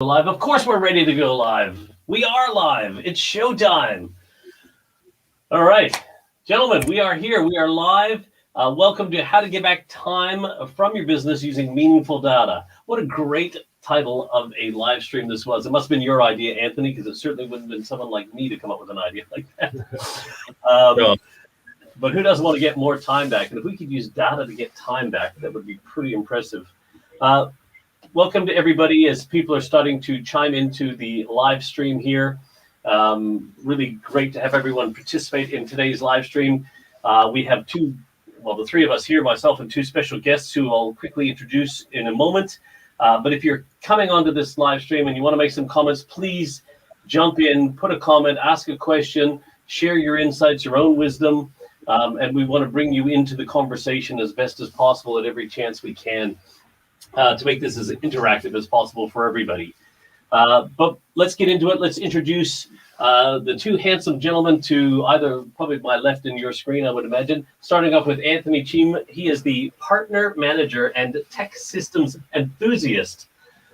Live. Of course we're ready to go live. We are live. It's showtime. All right, gentlemen, we are here. We are live. Welcome to How to Get Back Time from Your Business Using Meaningful Data. What a great title of a live stream this was. It must have been your idea, Anthony, because it certainly wouldn't have been someone like me to come up with an idea like that. No. But who doesn't want to get more time back? And if we could use data to get time back, that would be pretty impressive. Welcome to everybody as people are starting to chime into the live stream here. Really great to have everyone participate in today's live stream. We have the three of us here, myself and two special guests who I'll quickly introduce in a moment. But if you're coming onto this live stream and you want to make some comments, please jump in, put a comment, ask a question, share your insights, your own wisdom. And we want to bring you into the conversation as best as possible at every chance we can. To make this as interactive as possible for everybody. But let's get into it. Let's introduce the two handsome gentlemen to either probably my left in your screen, I would imagine. Starting off with Anthony Cheam. He is the partner manager and tech systems enthusiast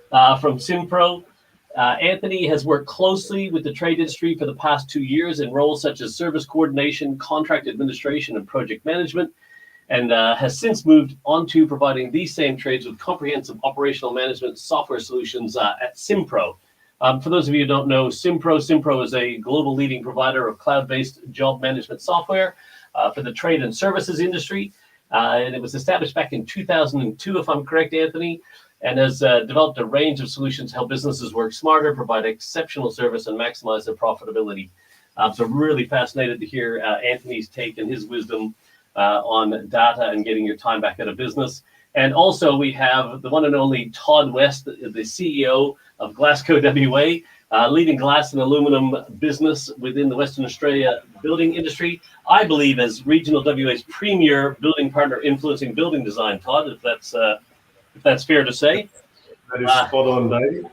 from SimPro. Anthony has worked closely with the trade industry for the past 2 years in roles such as service coordination, contract administration, and project management, and has since moved on to providing these same trades with comprehensive operational management software solutions at SimPro. For those of you who don't know SimPro is a global leading provider of cloud-based job management software for the trade and services industry. And it was established back in 2002, if I'm correct, Anthony, and has developed a range of solutions to help businesses work smarter, provide exceptional service, and maximize their profitability. So I'm really fascinated to hear Anthony's take and his wisdom on data and getting your time back at a business. And also we have the one and only Todd West, the CEO of GlassCo WA, leading glass and aluminum business within the Western Australia building industry. I believe as regional WA's premier building partner influencing building design. Todd, if that's fair to say. That is spot on, Dave.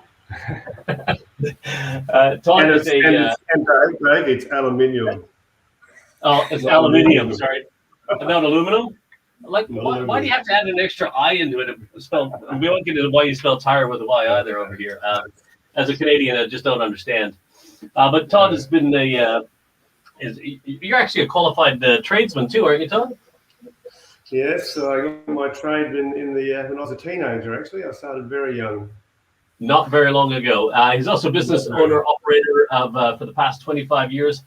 Todd and is Dave, it's aluminium. Oh, it's aluminium, sorry. Not aluminum? Like, why do you have to add an extra I into it? We won't get into why you spell tire with a Y either over here. As a Canadian, I just don't understand. But Todd has been you're actually a qualified tradesman too, aren't you, Todd? Yes, so I got my trade when I was a teenager, actually. I started very young. Not very long ago. He's also a business owner, operator for the past 25 years.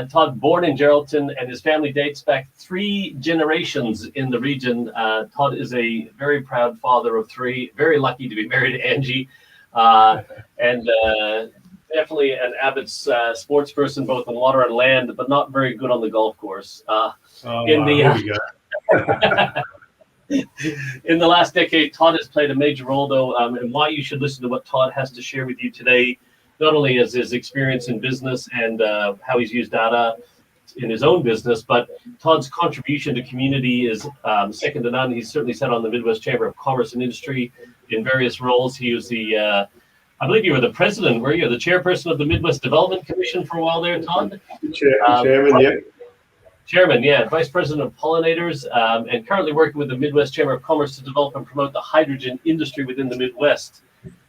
Todd, born in Geraldton, and his family dates back 3 generations in the region. Todd is a very proud father of 3, very lucky to be married to Angie, and definitely an avid sports person, both on water and land, but not very good on the golf course. In the last decade, Todd has played a major role, though, and why you should listen to what Todd has to share with you today. Not only as his experience in business and how he's used data in his own business, but Todd's contribution to community is second to none. He's certainly sat on the Midwest Chamber of Commerce and Industry in various roles. He was I believe you were the president, were you? The chairperson of the Midwest Development Commission for a while there, Todd? Chairman, yeah. Chairman, yeah. Vice president of Pollinators, and currently working with the Midwest Chamber of Commerce to develop and promote the hydrogen industry within the Midwest.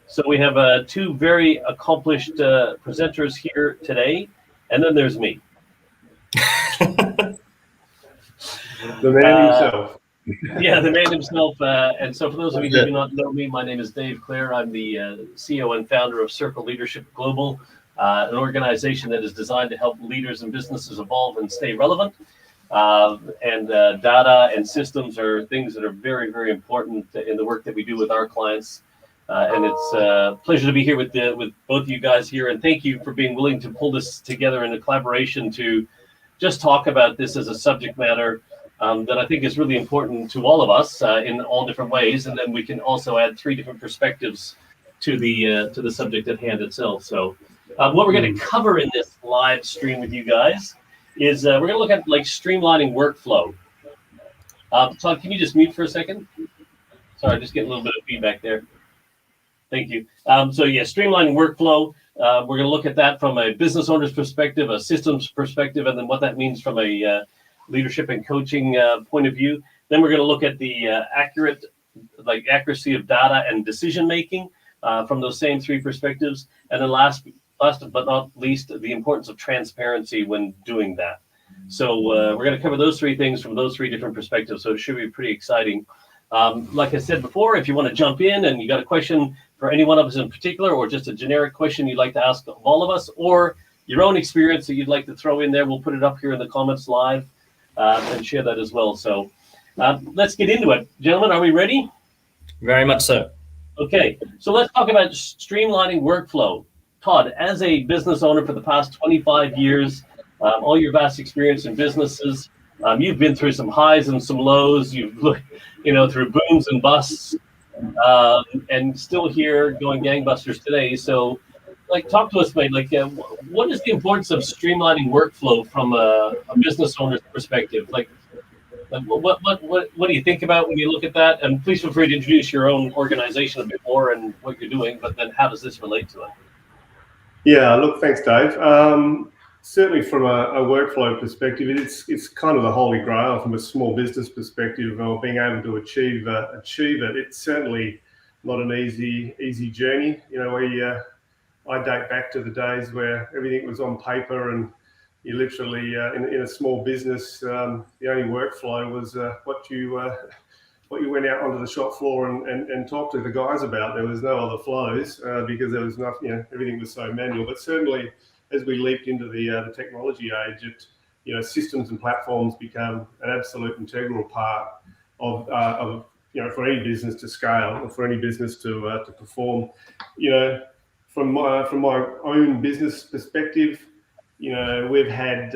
So we have 2 very accomplished presenters here today, and then there's me. The man himself. Yeah, the man himself. And so for those of you who do not know me, my name is Dave Clare. I'm the CEO and founder of Circle Leadership Global, an organization that is designed to help leaders and businesses evolve and stay relevant. And data and systems are things that are very, very important in the work that we do with our clients. And it's a pleasure to be here with both of you guys here. And thank you for being willing to pull this together in a collaboration to just talk about this as a subject matter that I think is really important to all of us in all different ways. And then we can also add 3 different perspectives to the subject at hand itself. So what we're going to cover in this live stream with you guys is we're going to look at streamlining workflow. Todd, can you just mute for a second? Sorry, just getting a little bit of feedback there. Thank you. Streamlining workflow. We're going to look at that from a business owner's perspective, a systems perspective, and then what that means from a leadership and coaching point of view. Then we're going to look at the accuracy of data and decision making. from those same three perspectives. And then last but not least, the importance of transparency when doing that. So we're going to cover those three things from those three different perspectives. So it should be pretty exciting. Like I said before, if you want to jump in and you got a question for any one of us in particular, or just a generic question you'd like to ask of all of us, or your own experience that you'd like to throw in there, we'll put it up here in the comments live and share that as well. So let's get into it. Gentlemen, are we ready? Very much so. Okay, so let's talk about streamlining workflow. Todd, as a business owner for the past 25 years, all your vast experience in businesses, you've been through some highs and some lows. You've looked, through booms and busts, and still here going gangbusters today. So, talk to us, mate. What is the importance of streamlining workflow from a business owner's perspective? What do you think about when you look at that? And please feel free to introduce your own organization a bit more and what you're doing. But then, how does this relate to it? Yeah, look, thanks, Dave. Certainly from a workflow perspective, it's kind of the holy grail from a small business perspective of being able to achieve it. It's certainly not an easy journey. I date back to the days where everything was on paper, and you literally in a small business, the only workflow was what you went out onto the shop floor and talked to the guys about. There was no other flows because there was nothing. Everything was so manual. But certainly, as we leaped into the technology age, systems and platforms become an absolute integral part of for any business to scale or for any business to perform. From my own business perspective, we've had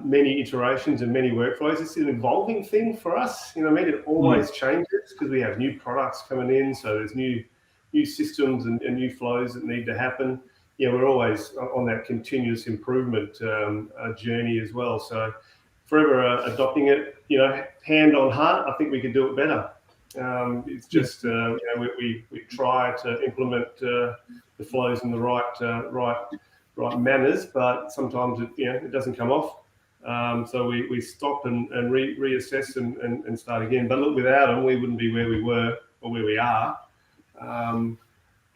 many iterations and many workflows. It's an evolving thing for us. It always changes because we have new products coming in, so there's new systems and new flows that need to happen. We're always on that continuous improvement journey as well. So forever adopting it, hand on heart, I think we could do it better. It's just, we try to implement the flows in the right manners, but sometimes it doesn't come off. So we stop and reassess and start again. But look, without them, we wouldn't be where we were or where we are.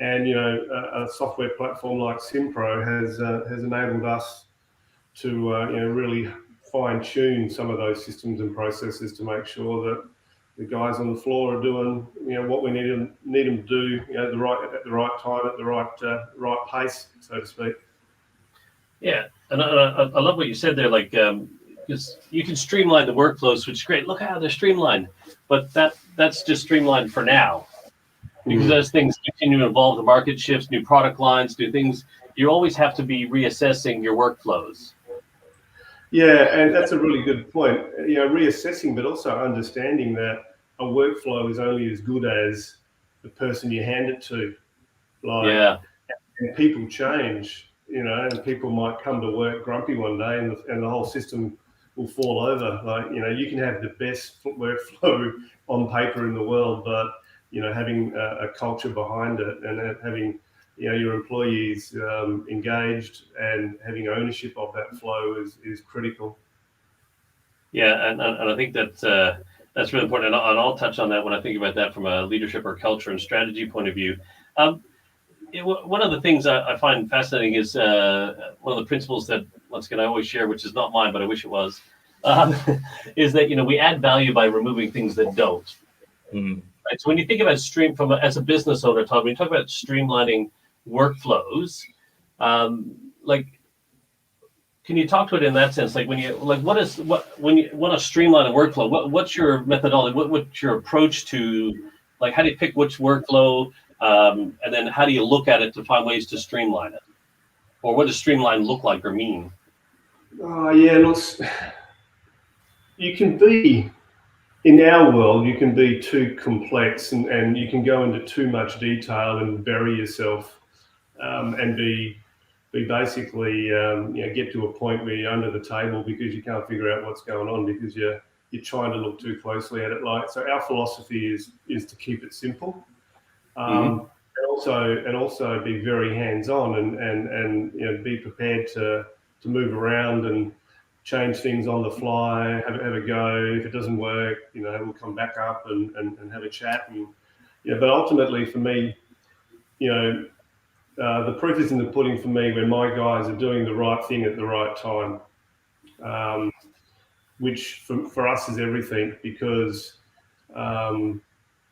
And a software platform like Simpro has enabled us to really fine tune some of those systems and processes to make sure that the guys on the floor are doing what we need them to do at the right time at the right pace, so to speak. Yeah, and I love what you said there. Because you can streamline the workflows, which is great. Look how they're streamlined, but that's just streamlined for now. Because as things continue to evolve, the market shifts, new product lines, new things, you always have to be reassessing your workflows. Yeah, and that's a really good point. Reassessing, but also understanding that a workflow is only as good as the person you hand it to. And people change, and people might come to work grumpy one day, and the whole system will fall over. You can have the best workflow on paper in the world, but having a culture behind it and having your employees engaged and having ownership of that flow is critical. Yeah, and I think that's really important, and I'll touch on that when I think about that from a leadership or culture and strategy point of view. One of the things I find fascinating is one of the principles that, once again, I always share, which is not mine, but I wish it was, is that we add value by removing things that don't. Right, so when you think about as a business owner, Todd, when you talk about streamlining workflows, can you talk to it in that sense? When you want to streamline a workflow, what's your methodology? What's your approach to how do you pick which workflow, and then how do you look at it to find ways to streamline it, or what does streamline look like or mean? Look, you can be. In our world, you can be too complex and you can go into too much detail and bury yourself and be basically get to a point where you're under the table because you can't figure out what's going on because you're trying to look too closely at it. So our philosophy is to keep it simple, and also be very hands-on and be prepared to move around and change things on the fly, have a go. If it doesn't work, we'll come back up and have a chat. But ultimately for me, the proof is in the pudding for me when my guys are doing the right thing at the right time, which for us is everything, because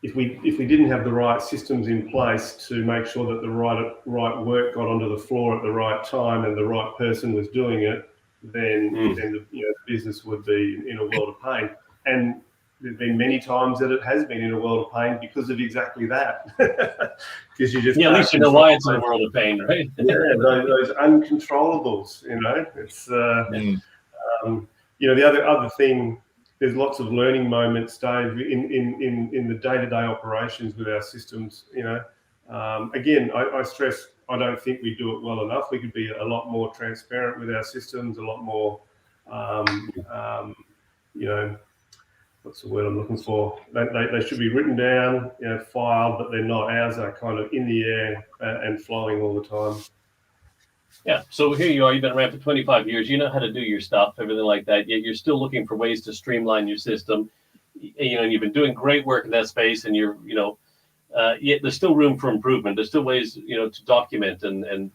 if we didn't have the right systems in place to make sure that the right work got onto the floor at the right time and the right person was doing it, then the business would be in a world of pain. And there's been many times that it has been in a world of pain because of exactly that. Because you just at least you know why it's in a world of pain, right? those uncontrollables. It's the other thing. There's lots of learning moments, Dave, in the day-to-day operations with our systems. Again, I stress, I don't think we do it well enough. We could be a lot more transparent with our systems, a lot more, what's the word I'm looking for? They should be written down, filed, but they're not. Ours are kind of in the air and flowing all the time. Yeah, so here you are, you've been around for 25 years, you know how to do your stuff, everything like that, yet you're still looking for ways to streamline your system. You've been doing great work in that space, and yet there's still room for improvement. There's still ways, to document and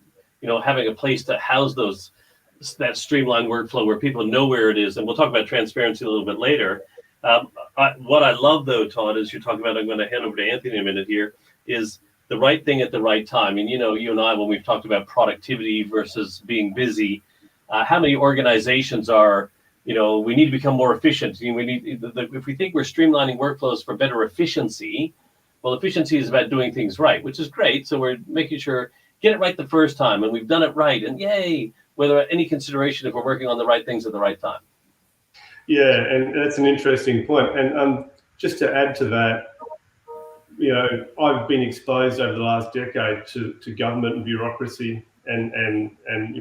having a place to house that streamlined workflow where people know where it is. And we'll talk about transparency a little bit later. What I love, though, Todd, is you're talking about, I'm going to hand over to Anthony in a minute here, is the right thing at the right time. And, you and I, when we've talked about productivity versus being busy, how many organizations are, we need to become more efficient. We need, if we think we're streamlining workflows for better efficiency, well, efficiency is about doing things right, which is great. So we're making sure, get it right the first time, and we've done it right. And yay, without any consideration if we're working on the right things at the right time. Yeah, and that's an interesting point. And just to add to that, I've been exposed over the last decade to government and bureaucracy and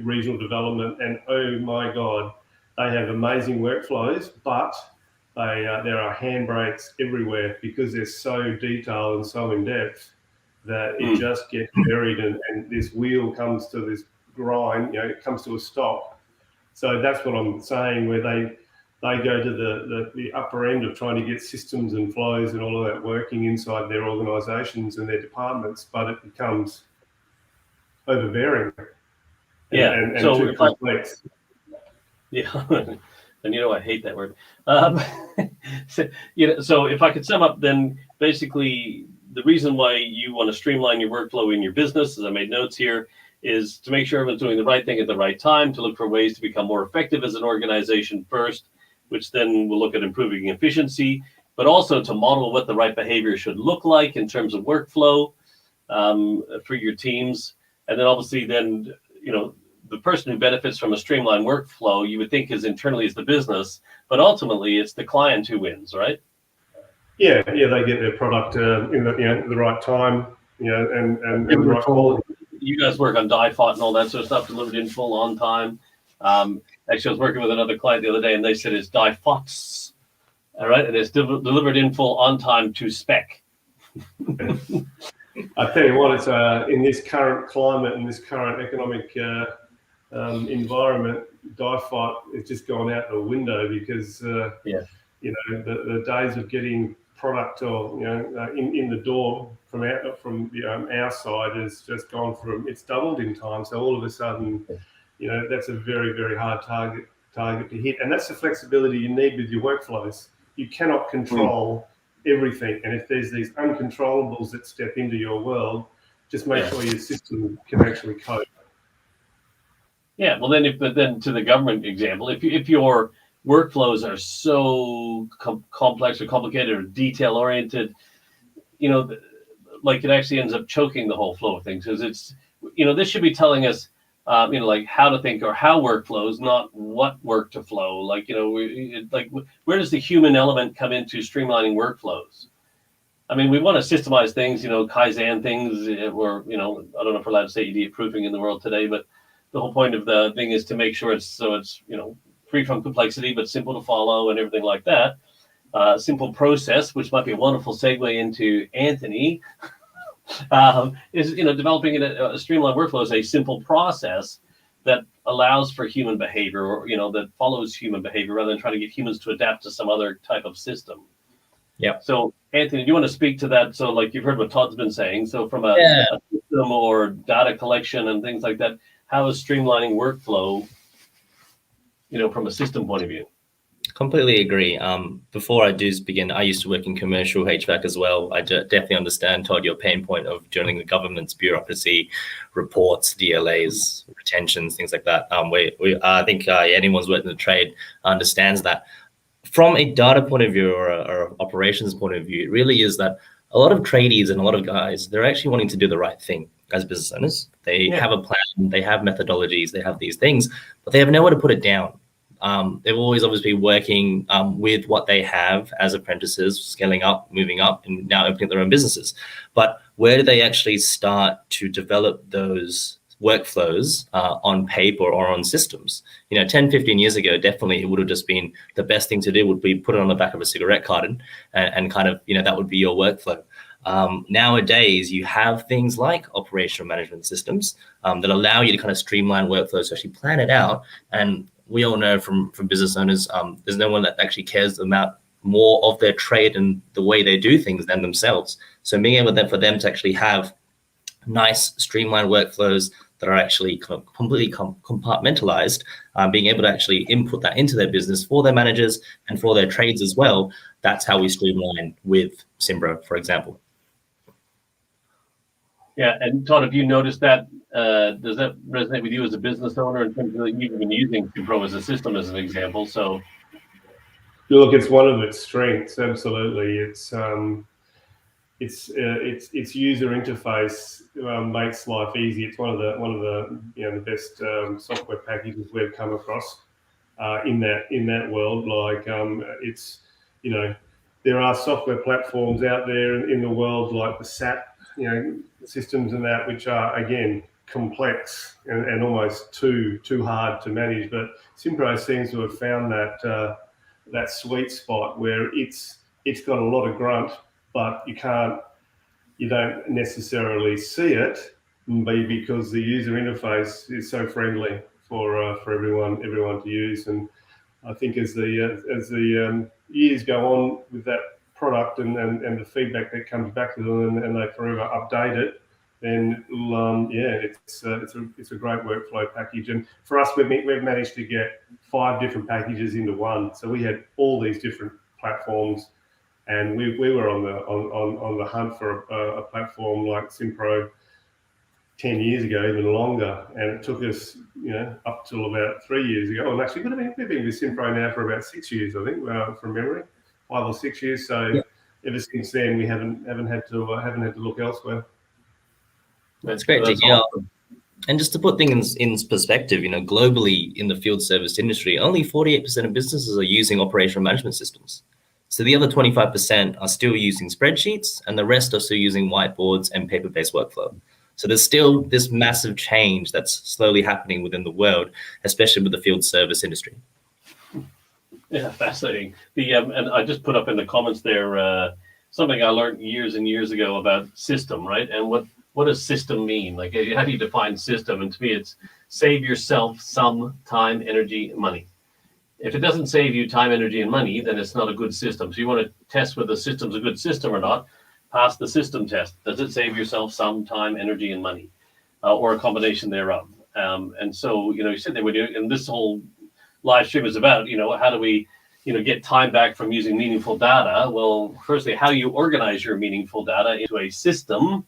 regional development, and oh my God, they have amazing workflows, but there are handbrakes everywhere because they're so detailed and so in depth that it just gets buried, and this wheel comes to this grind, it comes to a stop. So that's what I'm saying, where they go to the upper end of trying to get systems and flows and all of that working inside their organisations and their departments, but it becomes overbearing and too complex. And I hate that word. So if I could sum up, then basically the reason why you want to streamline your workflow in your business, as I made notes here, is to make sure everyone's doing the right thing at the right time, to look for ways to become more effective as an organization first, which then we'll look at improving efficiency, but also to model what the right behavior should look like in terms of workflow for your teams. And then obviously then, the person who benefits from a streamlined workflow, you would think is internally is the business, but ultimately it's the client who wins, right? Yeah, they get their product in the right time, and the right quality. You guys work on DIFOT and all that sort of stuff, delivered in full on time. Actually, I was working with another client the other day, and they said it's DIFOTs, all right, and it's delivered in full on time to spec. I tell you what, it's in this current climate and this current economic environment, DIFOT is just gone out the window because the days of getting product or in the door from our side has just gone it's doubled in time. So all of a sudden, that's a very, very hard target to hit, and that's the flexibility you need with your workflows. You cannot control everything, and if there's these uncontrollables that step into your world, just make sure your system can actually cope. Yeah, well, then to the government example, if your workflows are so complex or complicated or detail oriented, like it actually ends up choking the whole flow of things, because it's, this should be telling us, like how to think or how work flows, not what work to flow. Like, where does the human element come into streamlining workflows? I mean, we want to systemize things, Kaizen things, or, I don't know if we're allowed to say idiot proofing in the world today, but the whole point of the thing is to make sure it's free from complexity, but simple to follow and everything like that. Simple process, which might be a wonderful segue into Anthony, is developing a streamlined workflow is a simple process that allows for human behavior, or that follows human behavior rather than trying to get humans to adapt to some other type of system. Yeah. So Anthony, do you want to speak to that? So like you've heard what Todd's been saying. So from a system or data collection and things like that, how is streamlining workflow, from a system point of view? Completely agree. Before I do begin, I used to work in commercial HVAC as well. I definitely understand, Todd, your pain point of dealing with government's bureaucracy, reports, DLAs, retentions, things like that. I think anyone's worked in the trade understands that. From a data point of view or operations point of view, it really is that a lot of tradies and a lot of guys, they're actually wanting to do the right thing as business owners. They have a plan, they have methodologies, they have these things, but they have nowhere to put it down. They've always obviously been working with what they have as apprentices, scaling up, moving up, and now opening their own businesses. But where do they actually start to develop those workflows on paper or on systems? 10, 15 years ago, definitely it would have just been the best thing to do would be put it on the back of a cigarette carton and kind of, that would be your workflow. Nowadays, you have things like operational management systems that allow you to kind of streamline workflows, to actually plan it out. And we all know from business owners, there's no one that actually cares about more of their trade and the way they do things than themselves. So being able for them to actually have nice streamlined workflows that are actually completely compartmentalized, being able to actually input that into their business for their managers and for their trades as well. That's how we streamline with Cimbro, for example. Yeah, and Todd, have you noticed that? Does that resonate with you as a business owner in terms of you've been using Cimbro as a system as an example? So, look, it's one of its strengths. Absolutely, its user interface makes life easy. It's one of the the best software packages we've come across in that world. Like it's there are software platforms out there in the world like the SAP systems and that, which are again complex and almost too hard to manage. But Cimbro seems to have found that sweet spot where it's got a lot of grunt, but you don't necessarily see it, because the user interface is so friendly for everyone to use. And I think as the years go on with that product and the feedback that comes back to them, and they forever update it, then it's a great workflow package. And for us, we've managed to get 5 different packages into one. So we had all these different platforms, and we were on the hunt for a platform like Cimbro 10 years ago, even longer, and it took us up till about 3 years ago. And actually, we've been with Cimbro now for about 6 years, I think, from memory, 5 or 6 years. So ever since then, we haven't had to look elsewhere. That's great to hear. Awesome. And just to put things in perspective, globally in the field service industry, only 48% of businesses are using operational management systems. So the other 25% are still using spreadsheets, and the rest are still using whiteboards and paper-based workflow. So there's still this massive change that's slowly happening within the world, especially with the field service industry. Yeah, fascinating. And I just put up in the comments there something I learned years and years ago about system, right? And what does system mean? Like, how do you define system? And to me, it's save yourself some time, energy, and money. If it doesn't save you time, energy, and money, then it's not a good system. So you want to test whether the system's a good system or not. Pass the system test. Does it save yourself some time, energy, and money, or a combination thereof? And so, you said that and this whole live stream is about, how do we, get time back from using meaningful data? Well, firstly, how you organize your meaningful data into a system.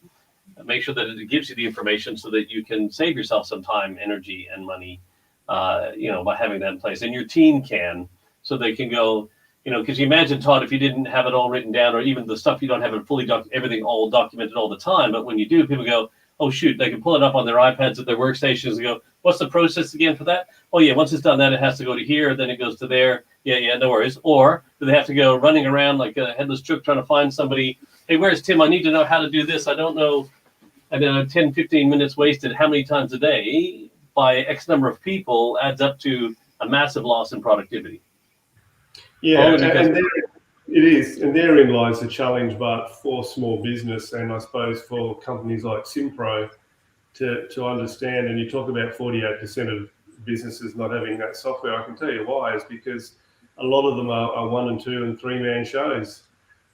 Make sure that it gives you the information so that you can save yourself some time, energy, and money, by having that in place. And your team can, so they can go, because you imagine, Todd, if you didn't have it all written down, or even the stuff you don't have it fully everything all documented all the time, but when you do, people go, oh, shoot, they can pull it up on their iPads at their workstations and go, what's the process again for that? Oh, yeah, once it's done that, it has to go to here, then it goes to there. Yeah, no worries. Or do they have to go running around like a headless chook trying to find somebody? Hey, where's Tim? I need to know how to do this. I don't know. And then 10, 15 minutes wasted how many times a day by X number of people adds up to a massive loss in productivity. Yeah, and it is. And therein lies the challenge, but for small business and I suppose for companies like Cimbro to understand, and you talk about 48% of businesses not having that software. I can tell you why, is because a lot of them are 1 and 2 and 3 man shows.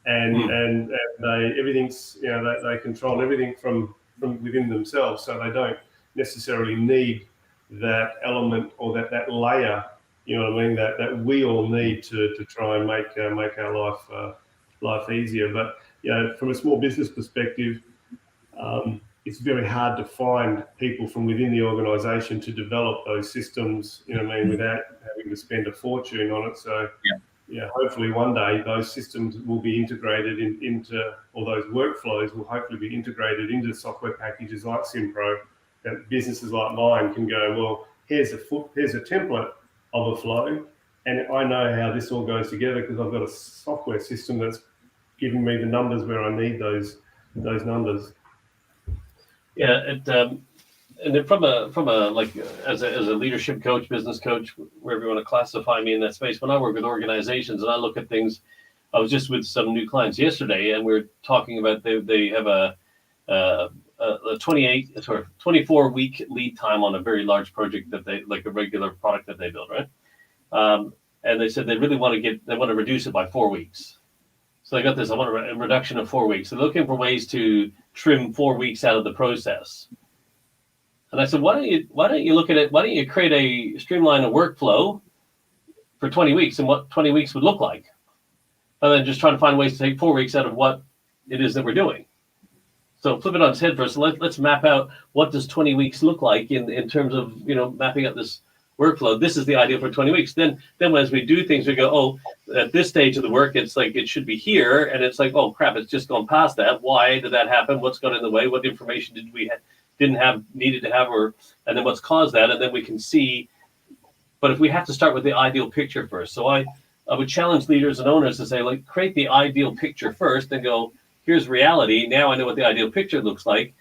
And they everything's they control everything from from within themselves, so they don't necessarily need that element or that layer. You know what I mean? That we all need to try and make our life easier. But from a small business perspective, it's very hard to find people from within the organisation to develop those systems. You know what I mean? Without having to spend a fortune on it. So hopefully one day those systems will be integrated into, or those workflows will hopefully be integrated into software packages like Simpro, that businesses like mine can go, well, here's a template of a flow, and I know how this all goes together because I've got a software system that's giving me the numbers where I need those numbers. Yeah, and then from a like as a leadership coach, business coach, wherever you want to classify me in that space, when I work with organizations and I look at things, I was just with some new clients yesterday, and we're talking about they have a 24 week lead time on a very large project that they, like a regular product that they build, right? And they said they really want to reduce it by 4 weeks. So I got this. I want a reduction of 4 weeks. So they're looking for ways to trim 4 weeks out of the process. And I said, why don't you look at it? Why don't you create a streamline a workflow for 20 weeks and what 20 weeks would look like, and then just try to find ways to take 4 weeks out of what it is that we're doing. So flip it on its head first. Let's map out what does 20 weeks look like in terms of mapping out this workflow. This is the ideal for 20 weeks. Then as we do things, we go, oh, at this stage of the work, it's like it should be here, and it's like, oh crap, it's just gone past that. Why did that happen? What's got in the way? What information did we needed to have, and then what's caused that? And then we can see. But if we have to start with the ideal picture first, so I would challenge leaders and owners to say, like, create the ideal picture first, and go, here's reality. Now I know what the ideal picture looks like.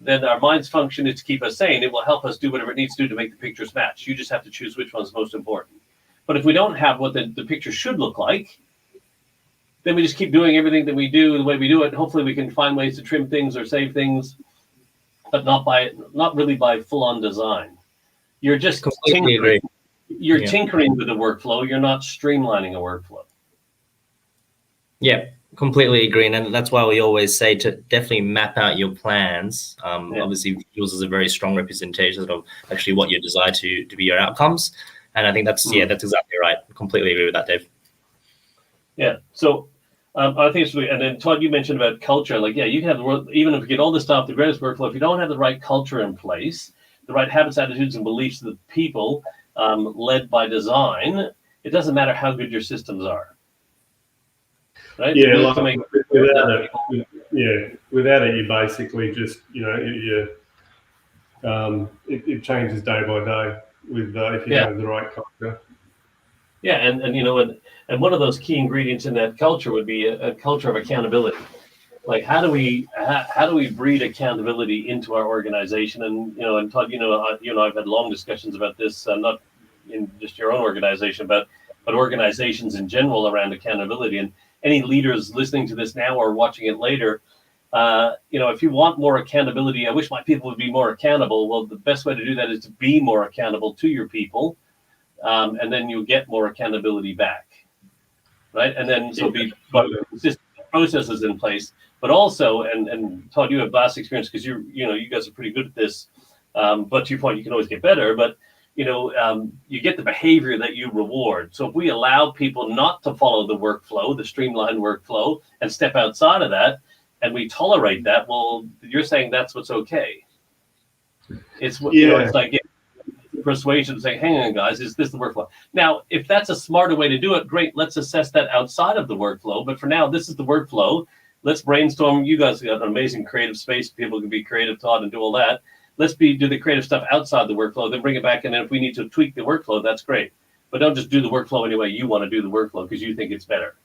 Then our mind's function is to keep us sane. It will help us do whatever it needs to do to make the pictures match. You just have to choose which one's most important. But if we don't have what the picture should look like, then we just keep doing everything that we do the way we do it. Hopefully we can find ways to trim things or save things, but not really by full-on design. You're just tinkering. You're tinkering with the workflow. You're not streamlining a workflow. Yeah, completely agree. And that's why we always say to definitely map out your plans. Obviously, visuals is a very strong representation of actually what you desire to be your outcomes. And I think that's exactly right. Completely agree with that, Dave. Yeah. So I think it's really, and then Todd, you mentioned about culture. Like, you can have even if you get all this stuff, the greatest workflow, if you don't have the right culture in place, the right habits, attitudes, and beliefs of the people led by design, it doesn't matter how good your systems are. Right? Yeah, without it, you basically just, it changes day by day with if you don't have the right culture. Yeah, and one of those key ingredients in that culture would be a culture of accountability. Like, how do we breed accountability into our organization? And Todd, you and I've had long discussions about this, not in just your own organization, but organizations in general around accountability. And any leaders listening to this now or watching it later, if you want more accountability, I wish my people would be more accountable. Well, the best way to do that is to be more accountable to your people, and then you'll get more accountability back, right? And then be consistent processes in place, but also, and Todd, you have vast experience because you guys are pretty good at this. But to your point, you can always get better. But you get the behavior that you reward. So if we allow people not to follow the workflow, the streamlined workflow, and step outside of that, and we tolerate that, well, you're saying that's what's okay. It's it's like persuasion, saying, hang on, guys, is this the workflow? Now, if that's a smarter way to do it, great. Let's assess that outside of the workflow. But for now, this is the workflow. Let's brainstorm. You guys got an amazing creative space. People can be creative, Todd, and do all that. Let's do the creative stuff outside the workflow, then bring it back. And then if we need to tweak the workflow, that's great. But don't just do the workflow any way you want to do the workflow because you think it's better.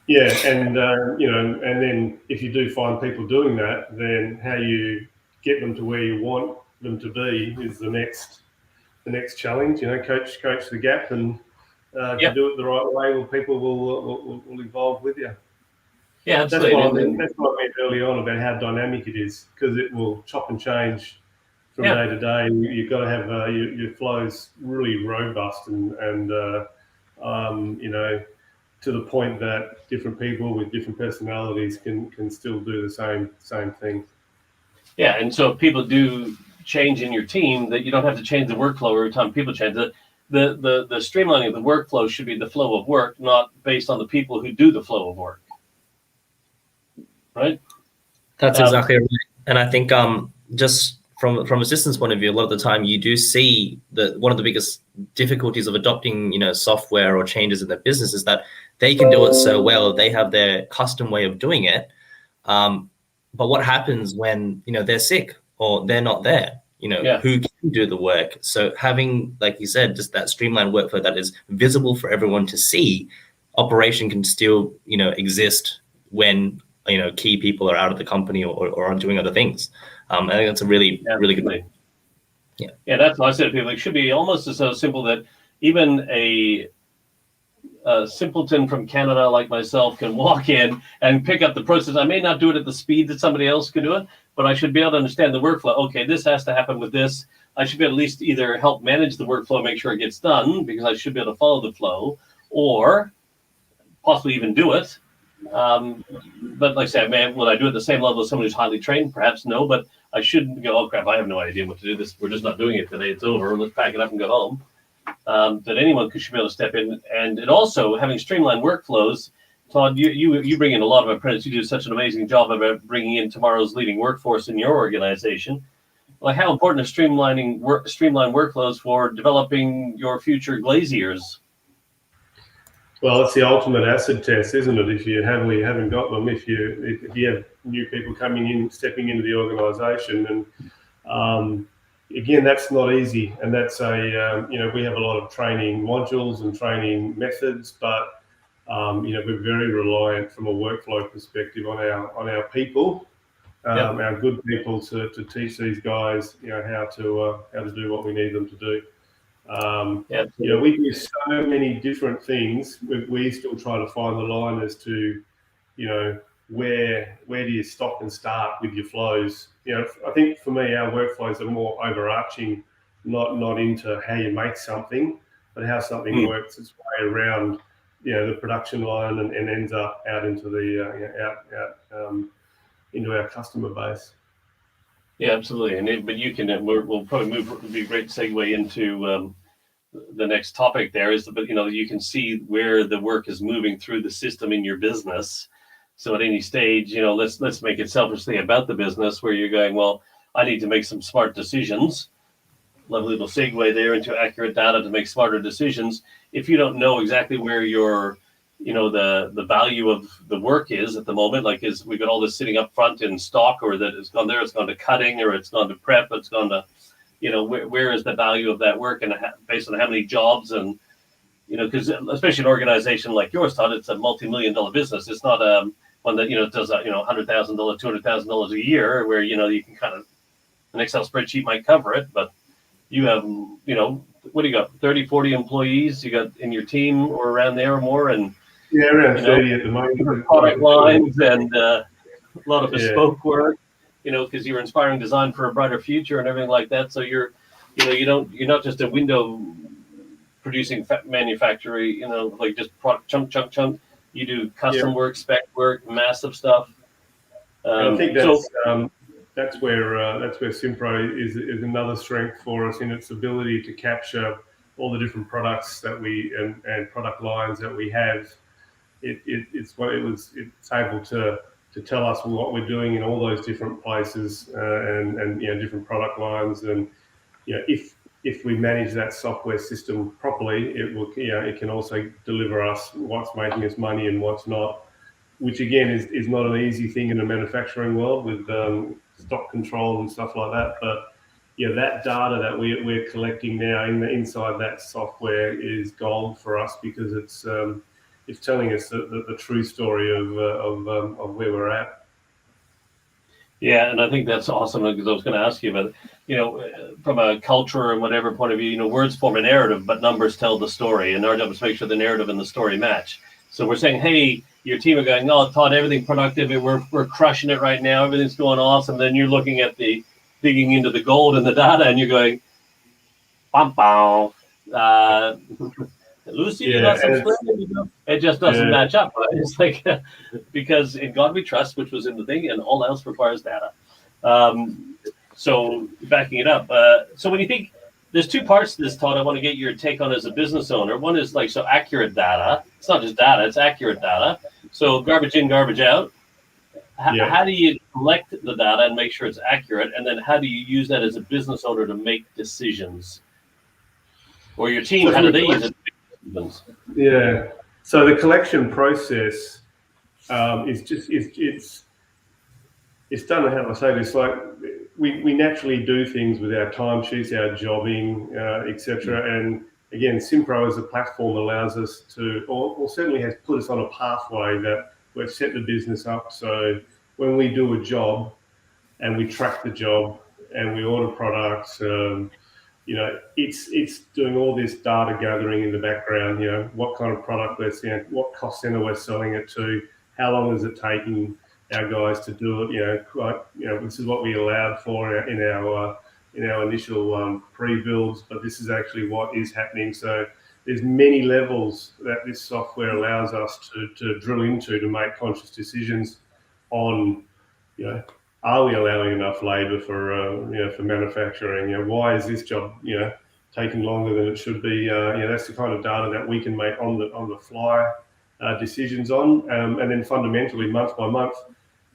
Yeah, and and then if you do find people doing that, then how you get them to where you want them to be is the next challenge. Coach the gap, and if you do it the right way, well, people will evolve with you. Yeah, absolutely. That's what I meant early on about how dynamic it is, because it will chop and change from day to day. You've got to have your flows really robust and to the point that different people with different personalities can still do the same thing. Yeah, and so if people do change in your team, that you don't have to change the workflow every time people change it. The streamlining of the workflow should be the flow of work, not based on the people who do the flow of work. Right? That's exactly right. And I think just from a systems point of view, a lot of the time you do see that one of the biggest difficulties of adopting, software or changes in their business is that they can do it so well. They have their custom way of doing it. But what happens when, they're sick or they're not there? Who can do the work? So having, like you said, just that streamlined workflow that is visible for everyone to see, operation can still, exist when key people are out of the company or are doing other things. I think that's a really good thing. Yeah, that's what I said to people. It should be almost so simple that even a simpleton from Canada like myself can walk in and pick up the process. I may not do it at the speed that somebody else could do it, but I should be able to understand the workflow. Okay, this has to happen with this. I should be able to at least either help manage the workflow, make sure it gets done, because I should be able to follow the flow, or possibly even do it. But like I said, will I do it at the same level as somebody who's highly trained? Perhaps no, but I shouldn't go, oh crap, I have no idea what to do. We're just not doing it today. It's over. Let's pack it up and go home. That anyone should be able to step in. And it also, having streamlined workflows, Todd, you bring in a lot of apprentices. You do such an amazing job of bringing in tomorrow's leading workforce in your organization. Like, how important is streamline workflows for developing your future glaziers? Well, it's the ultimate acid test, isn't it? If you haven't got them, if you have new people stepping into the organisation, and again, that's not easy, and that's we have a lot of training modules and training methods, but we're very reliant from a workflow perspective on our people, our good people to teach these guys how to do what we need them to do. We do so many different things. We still try to find the line as to where do you stop and start with your flows. I think for me, our workflows are more overarching, not into how you make something, but how something works its way around the production line and ends up out into into our customer base. Yeah, absolutely. But you can. We'll probably move. It'd be a great segue into the next topic. There is, but you can see where the work is moving through the system in your business. So at any stage, let's make it selfishly about the business, where you're going, well, I need to make some smart decisions. Lovely little segue there into accurate data to make smarter decisions. If you don't know exactly where your the value of the work is at the moment, like we've got all this sitting up front in stock, or that it's gone there, it's gone to cutting, or it's gone to prep, it's gone to, where is the value of that work, and based on how many jobs, and because especially an organization like yours, Todd, it's a multi-million-dollar business. It's not one that does $100,000, $200,000 a year, where you can kind of, an Excel spreadsheet might cover it, but you have what do you got, 30, 40 employees you got in your team, or around there or more, and around 30 at the moment. Product lines and a lot of bespoke work, because you're inspiring design for a brighter future and everything like that. So you're not just a window producing manufacturer, like just product chunk. You do custom work, spec work, massive stuff. I think that's where Simpro is another strength for us in its ability to capture all the different products that we and product lines that we have. It's able to tell us what we're doing in all those different places and different product lines, and if we manage that software system properly, it can also deliver us what's making us money and what's not, which again is not an easy thing in a manufacturing world with stock control and stuff like that. But that data that we're collecting now inside that software is gold for us, because it's telling us the true story of where we're at. Yeah, and I think that's awesome, because I was going to ask you about it. From a culture and whatever point of view, words form a narrative, but numbers tell the story, and our job is to make sure the narrative and the story match. So we're saying, hey, your team are going, oh, Todd, everything productive, we're crushing it right now, everything's going awesome. Then you're looking at digging into the gold and the data, and you're going, bum, bum. Lucy, it just doesn't match up. Right? It's like, because in God we trust, which was in the thing, and all else requires data. So backing it up, so when you think, there's two parts to this, Todd, I want to get your take on as a business owner. One is like, so accurate data. It's not just data, it's accurate data. So garbage in, garbage out. How do you collect the data and make sure it's accurate? And then how do you use that as a business owner to make decisions? Or your team, how do they use it? Yeah. So the collection process it's done, how do I say this, like we naturally do things with our timesheets, our jobbing, etc. And again, Simpro as a platform allows us to, or certainly has put us on a pathway that we've set the business up. So when we do a job and we track the job and we order products, it's doing all this data gathering in the background. What kind of product we're selling, what cost center we're selling it to, how long is it taking our guys to do it. This is what we allowed for in our initial pre-builds, but this is actually what is happening. So there's many levels that this software allows us to drill into to make conscious decisions on, are we allowing enough labour for manufacturing? Why is this job taking longer than it should be? That's the kind of data that we can make on the fly decisions on, and then fundamentally month by month,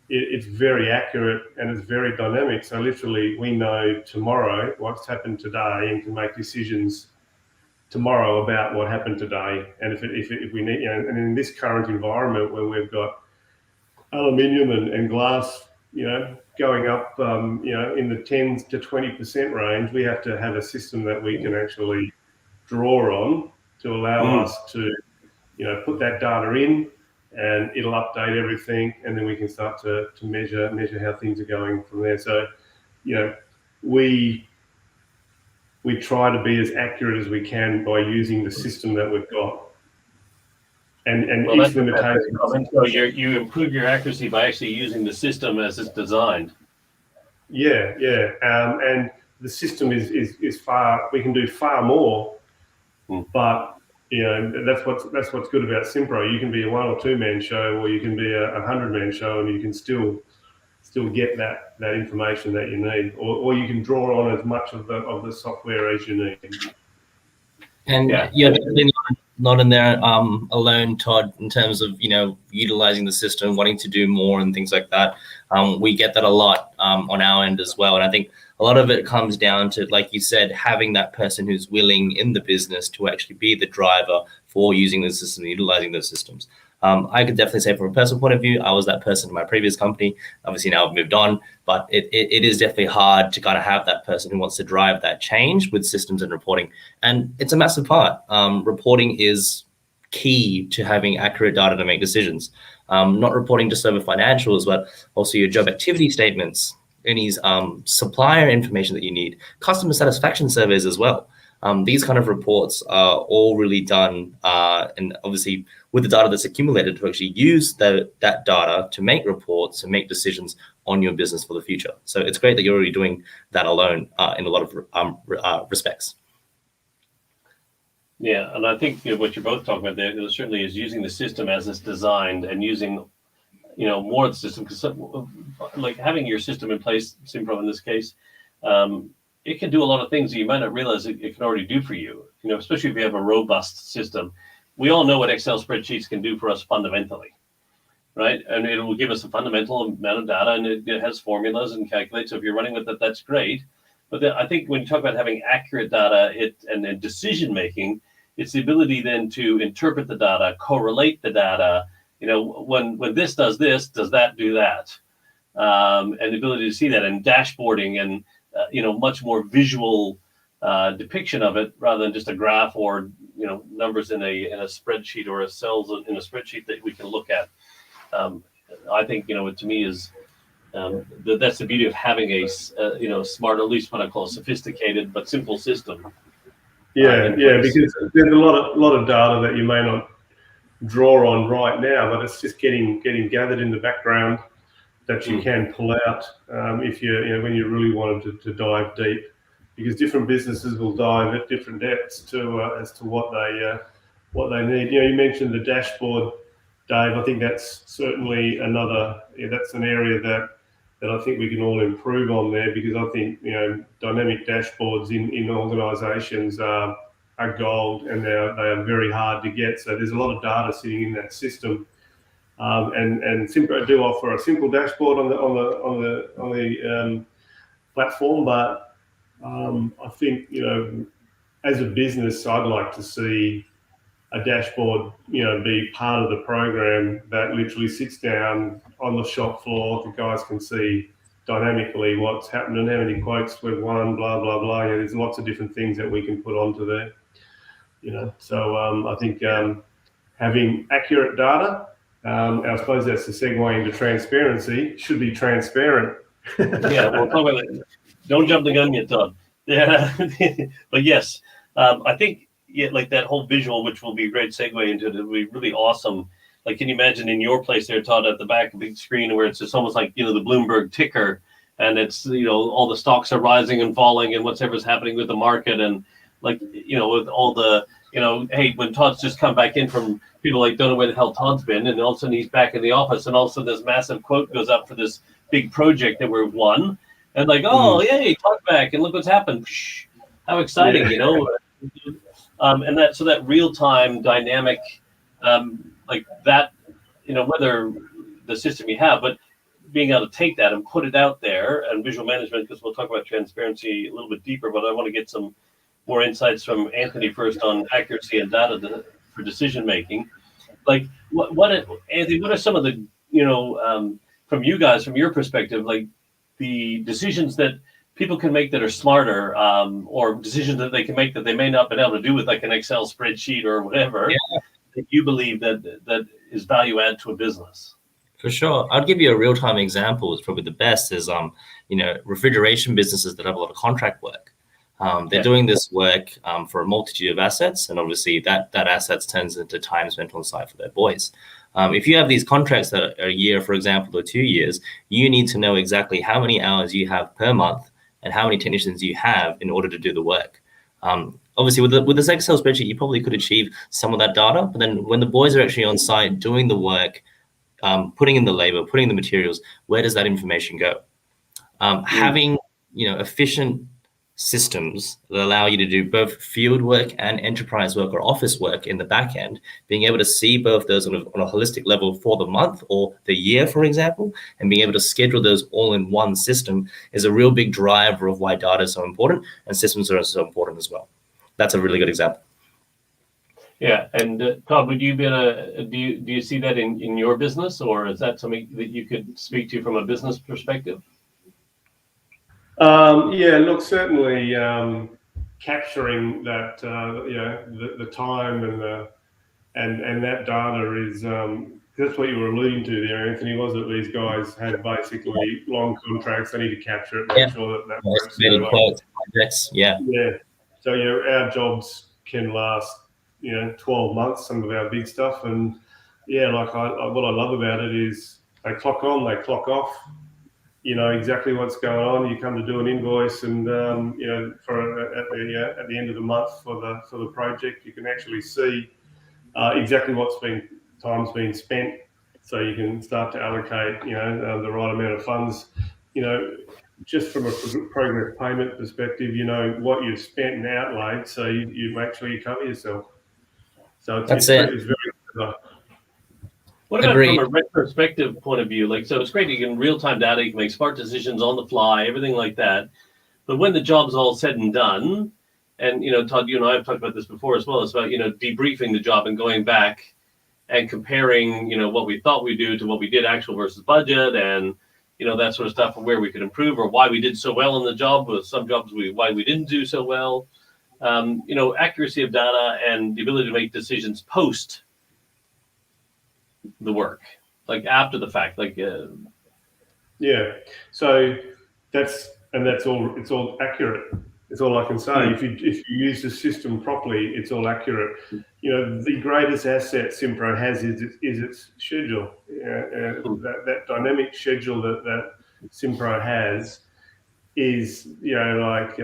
it's very accurate and it's very dynamic. So literally, we know tomorrow what's happened today and can make decisions tomorrow about what happened today. And if we need, and in this current environment where we've got aluminium and glass, going up, in the 10 to 20% range, we have to have a system that we can actually draw on to allow us to, put that data in, and it'll update everything, and then we can start to measure how things are going from there. So, we try to be as accurate as we can by using the system that we've got. And each limitation. So you improve your accuracy by actually using the system as it's designed. Yeah. And the system is far. We can do far more, but that's what's good about Simpro. You can be a 1 or 2 man show, or you can be a 100 man show, and you can still get that information that you need, or you can draw on as much of the software as you need. And you're definitely not in there alone, Todd, in terms of utilizing the system, wanting to do more and things like that. We get that a lot on our end as well, and I think a lot of it comes down to, like you said, having that person who's willing in the business to actually be the driver for using the system, utilizing those systems. I could definitely say from a personal point of view, I was that person in my previous company. Obviously now I've moved on, but it is definitely hard to kind of have that person who wants to drive that change with systems and reporting. And it's a massive part. Reporting is key to having accurate data to make decisions. Not reporting just over financials, but also your job activity statements, any supplier information that you need, customer satisfaction surveys as well. These kind of reports are all really done, and obviously with the data that's accumulated, to actually use that data to make reports and make decisions on your business for the future. So it's great that you're already doing that alone in a lot of respects. Yeah, and I think what you're both talking about there certainly is using the system as it's designed, and using more of the system, because like having your system in place, Simpro in this case, it can do a lot of things that you might not realize it can already do for you. Especially if you have a robust system. We all know what Excel spreadsheets can do for us fundamentally, right? And it will give us a fundamental amount of data, and it has formulas and calculates. So if you're running with it, that's great. But I think when you talk about having accurate data and decision making, it's the ability then to interpret the data, correlate the data. When this, does that do that? And the ability to see that, and dashboarding, and much more visual depiction of it, rather than just a graph or numbers in a spreadsheet, or cells in a spreadsheet that we can look at. I think to me is that's the beauty of having a smart, at least what I call a sophisticated but simple system. Yeah, because there's a lot of data that you may not draw on right now, but it's just getting gathered in the background that you can pull out if when you really wanted to dive deep, because different businesses will dive at different depths as to what they need. You mentioned the dashboard, Dave. I think that's certainly that's an area that that I think we can all improve on there, because I think, you know, dynamic dashboards in organisations are gold, and they are very hard to get. So there's a lot of data sitting in that system, and Simpro do offer a simple dashboard on the platform, but I think, you know, as a business, I'd like to see a dashboard, you know, be part of the program that literally sits down on the shop floor. The guys can see dynamically what's happened and how many quotes we've won, blah, blah, blah. You know, there's lots of different things that we can put onto there, you know. So I think having accurate data, I suppose that's the segue into transparency, should be transparent. Yeah, we'll talk about it. Don't jump the gun yet, Todd. Yeah, but yes, I think, yeah, like that whole visual, which will be a great segue into it, it'll be really awesome. Like, can you imagine in your place there, Todd, at the back, a big screen where it's just almost like, you know, the Bloomberg ticker, and it's, you know, all the stocks are rising and falling and whatever's happening with the market, and like, you know, with all the, you know, hey, when Todd's just come back in from, people like don't know where the hell Todd's been, and all of a sudden he's back in the office, and all of a sudden this massive quote goes up for this big project that we've won, and like, oh, yay, Todd back, and look what's happened. Psh, how exciting, yeah. You know. And that, so that real-time dynamic, like that, you know, whether the system you have, but being able to take that and put it out there, and visual management, because we'll talk about transparency a little bit deeper, but I want to get some more insights from Anthony first on accuracy and data for decision making. Like, Anthony, what are some of the, you know, from you guys, from your perspective, like the decisions that people can make that are smarter, or decisions that they can make that they may not have been able to do with like an Excel spreadsheet or whatever, that you believe that is value add to a business? For sure. I'd give you a real-time example. It's probably the best is, you know, refrigeration businesses that have a lot of contract work. They're doing this work for a multitude of assets, and obviously that assets turns into time spent on site for their boys. If you have these contracts that are a year, for example, or 2 years, you need to know exactly how many hours you have per month and how many technicians you have in order to do the work. Obviously, with this Excel spreadsheet, you probably could achieve some of that data, but then when the boys are actually on site doing the work, putting in the labor, putting in the materials, where does that information go? Having, you know, efficient systems that allow you to do both field work and enterprise work or office work in the back end, being able to see both those on a holistic level for the month or the year, for example, and being able to schedule those all in one system is a real big driver of why data is so important, and systems are so important as well. That's a really good example. Yeah, and Todd, would you be do you see that in your business, or is that something that you could speak to from a business perspective? Yeah, look, certainly capturing that, you know, the time and that data is, that's what you were alluding to there, Anthony, was that these guys have basically long contracts. They need to capture it, make sure that works. Yeah. So, you know, our jobs can last, you know, 12 months, some of our big stuff. And yeah, like what I love about it is they clock on, they clock off. You know exactly what's going on. You come to do an invoice, and you know, at the end of the month for the project, you can actually see exactly time's been spent, so you can start to allocate, you know, the right amount of funds. You know, just from a progress payment perspective, you know what you've spent and outlaid, so you make sure you cover yourself. So it's very clever. What about from a retrospective point of view? Like, so it's great, you can real-time data, you can make smart decisions on the fly, everything like that. But when the job's all said and done, and, you know, Todd, you and I have talked about this before as well, it's about, you know, debriefing the job and going back and comparing, you know, what we thought we'd do to what we did actual versus budget, and, you know, that sort of stuff, and where we could improve, or why we did so well in the job, with some jobs why we didn't do so well. You know, accuracy of data and the ability to make decisions post the work, like after the fact, like yeah. So that's all. It's all accurate. It's all I can say. If you use the system properly, it's all accurate. You know, the greatest asset Simpro has is its schedule. That dynamic schedule that Simpro has is, you know, like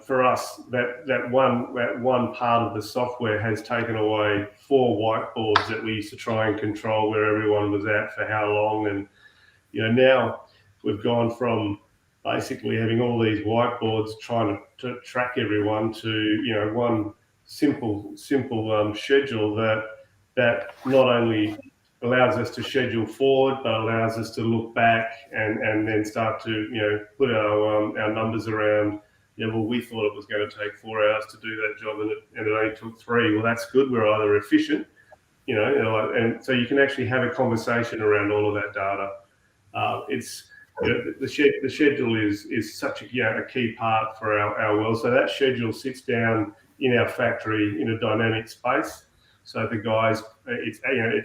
for us, that one part of the software has taken away 4 whiteboards that we used to try and control where everyone was at for how long. And, you know, we've gone from basically having all these whiteboards trying to track everyone to one simple schedule that not only allows us to schedule forward, but allows us to look back and then start to put our numbers around. Well, we thought it was going to take 4 hours to do that job, and it only took 3. Well, that's good. We're either efficient, and so you can actually have a conversation around all of that data. The schedule is such a key part for our world. So that schedule sits down in our factory in a dynamic space. So the guys, it's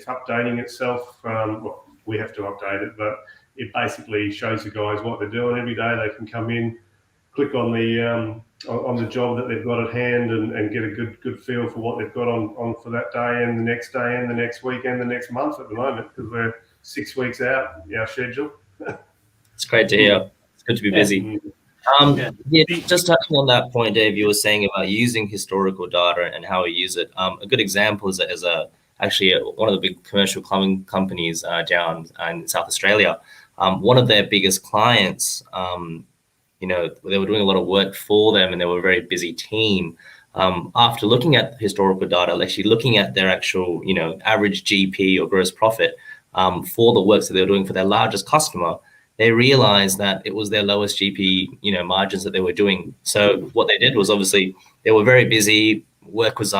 updating itself. Well, we have to update it, but it basically shows the guys what they're doing every day. They can come in, click on the job that they've got at hand, and get a good feel for what they've got on for that day and the next day and the next week and the next month at the moment, because we're 6 weeks out our schedule. It's great to hear. It's good to be busy. Just touching on that point, Dave, you were saying about using historical data and how we use it. A good example is actually one of the big commercial plumbing companies down in South Australia. One of their biggest clients, they were doing a lot of work for them, and they were a very busy team. After looking at historical data, actually looking at their actual, average GP or gross profit for the works that they were doing for their largest customer, they realized that it was their lowest GP, margins that they were doing. So what they did was, obviously they were very busy. Work was,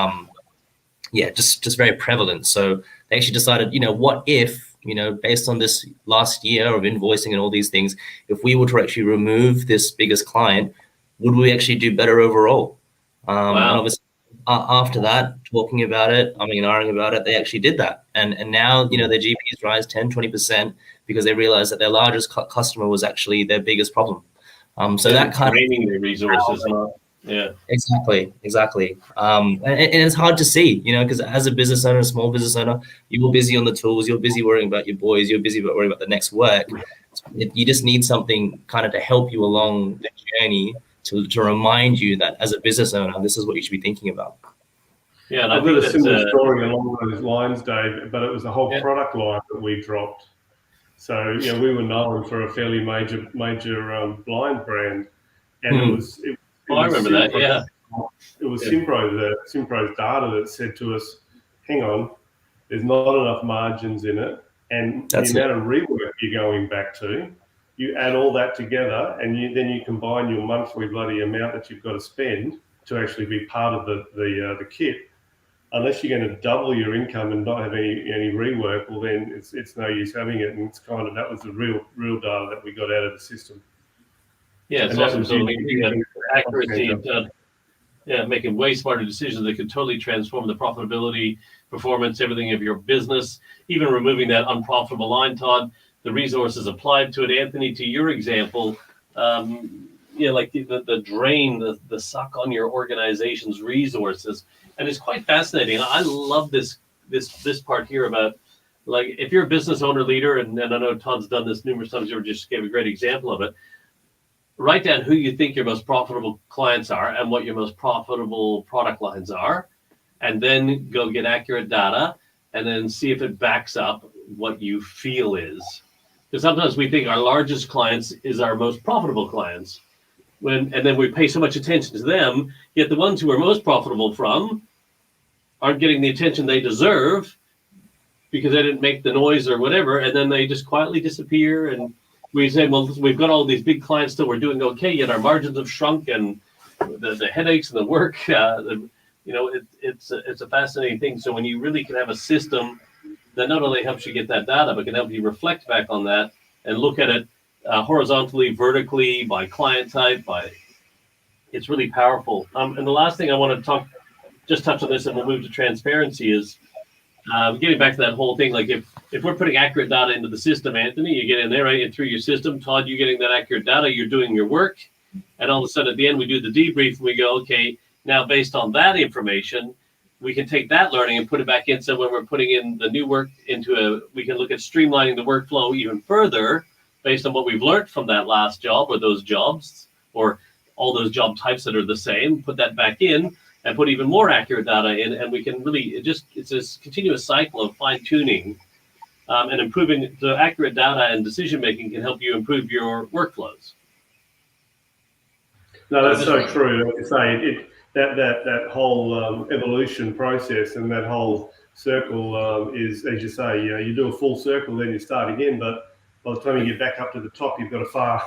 just very prevalent. So they actually decided, what if, based on this last year of invoicing and all these things, if we were to actually remove this biggest client, would we actually do better overall? Wow. And obviously after that, talking about it, arguing about it, they actually did that. And now, their GPs rise 10, 20% because they realized that their largest customer was actually their biggest problem. So that kind of draining their resources. Yeah. Exactly. And it's hard to see, because as a business owner, a small business owner, you're busy on the tools, you're busy worrying about your boys, you're busy worrying about the next work. You just need something kind of to help you along the journey to remind you that as a business owner, this is what you should be thinking about. Yeah, and I've got a similar story along those lines, Dave, but it was a whole product line that we dropped. So, we were known for a fairly major blind brand, and it was I remember Simpro, that. Yeah, it was Simpro's data that said to us, "Hang on, there's not enough margins in it, and the amount of rework you're going back to, you add all that together, and then you combine your monthly bloody amount that you've got to spend to actually be part of the kit. Unless you're going to double your income and not have any rework, well then it's no use having it." And it's kind of, that was the real data that we got out of the system. Yeah, it's awesome. So accuracy, making way smarter decisions that could totally transform the profitability, performance, everything of your business. Even removing that unprofitable line, Todd, the resources applied to it. Anthony, to your example, like the drain, the suck on your organization's resources. And it's quite fascinating. I love this part here about, like, if you're a business owner, leader, and I know Todd's done this numerous times, you just gave a great example of it. Write down who you think your most profitable clients are and what your most profitable product lines are, and then go get accurate data and then see if it backs up what you feel is. Because sometimes we think our largest clients is our most profitable clients. And then we pay so much attention to them, yet the ones who are most profitable from aren't getting the attention they deserve because they didn't make the noise or whatever, and then they just quietly disappear. And we say, well, we've got all these big clients still, we're doing okay, yet our margins have shrunk, and the headaches and the work, it's a fascinating thing. So when you really can have a system that not only helps you get that data, but can help you reflect back on that and look at it horizontally, vertically, by client type, it's really powerful. And the last thing I want to touch on this, and we'll move to transparency, is getting back to that whole thing. Like if we're putting accurate data into the system, Anthony, you get in there, right, and through your system, Todd, you're getting that accurate data, you're doing your work, and all of a sudden at the end we do the debrief and we go, okay, now based on that information, we can take that learning and put it back in. So when we're putting in the new work we can look at streamlining the workflow even further based on what we've learned from that last job or those jobs or all those job types that are the same, put that back in and put even more accurate data in. And we can really, it's this continuous cycle of fine tuning and improving the accurate data and decision making can help you improve your workflows. No, that's so true. Like you say, that whole evolution process and that whole circle is, as you say, you do a full circle, then you start again. But by the time you get back up to the top, you've got a far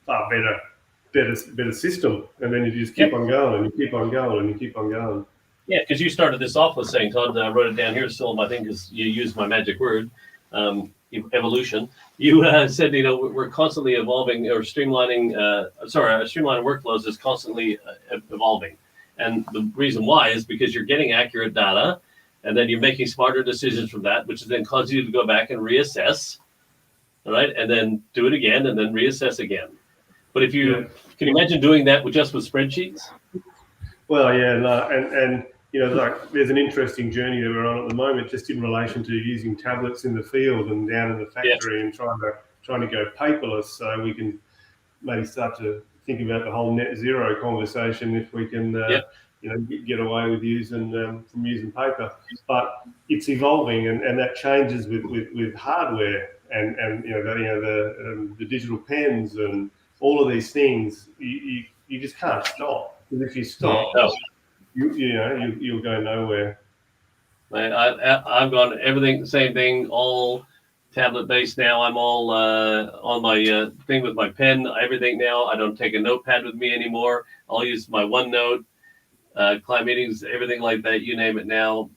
better system, and then you just keep on going, and you keep on going, and you keep on going. Yeah, because you started this off with saying, Todd, I wrote it down here still in my thing because you used my magic word, evolution. You said, we're constantly evolving, or streamlining, streamlining workflows is constantly evolving. And the reason why is because you're getting accurate data, and then you're making smarter decisions from that, which then causes you to go back and reassess, all right, and then do it again, and then reassess again. But if you can you imagine doing that with spreadsheets? Well, yeah, no, and like there's an interesting journey that we're on at the moment, just in relation to using tablets in the field and down in the factory, and trying to go paperless, so we can maybe start to think about the whole net zero conversation if we can, get away with using from using paper. But it's evolving, and that changes with hardware and the digital pens and all of these things. You just can't stop, because if you stop, you'll go nowhere. I've gone everything, same thing, all tablet based now. I'm all on my thing with my pen, everything now. I don't take a notepad with me anymore. I'll use my OneNote, client meetings, everything like that, you name it now.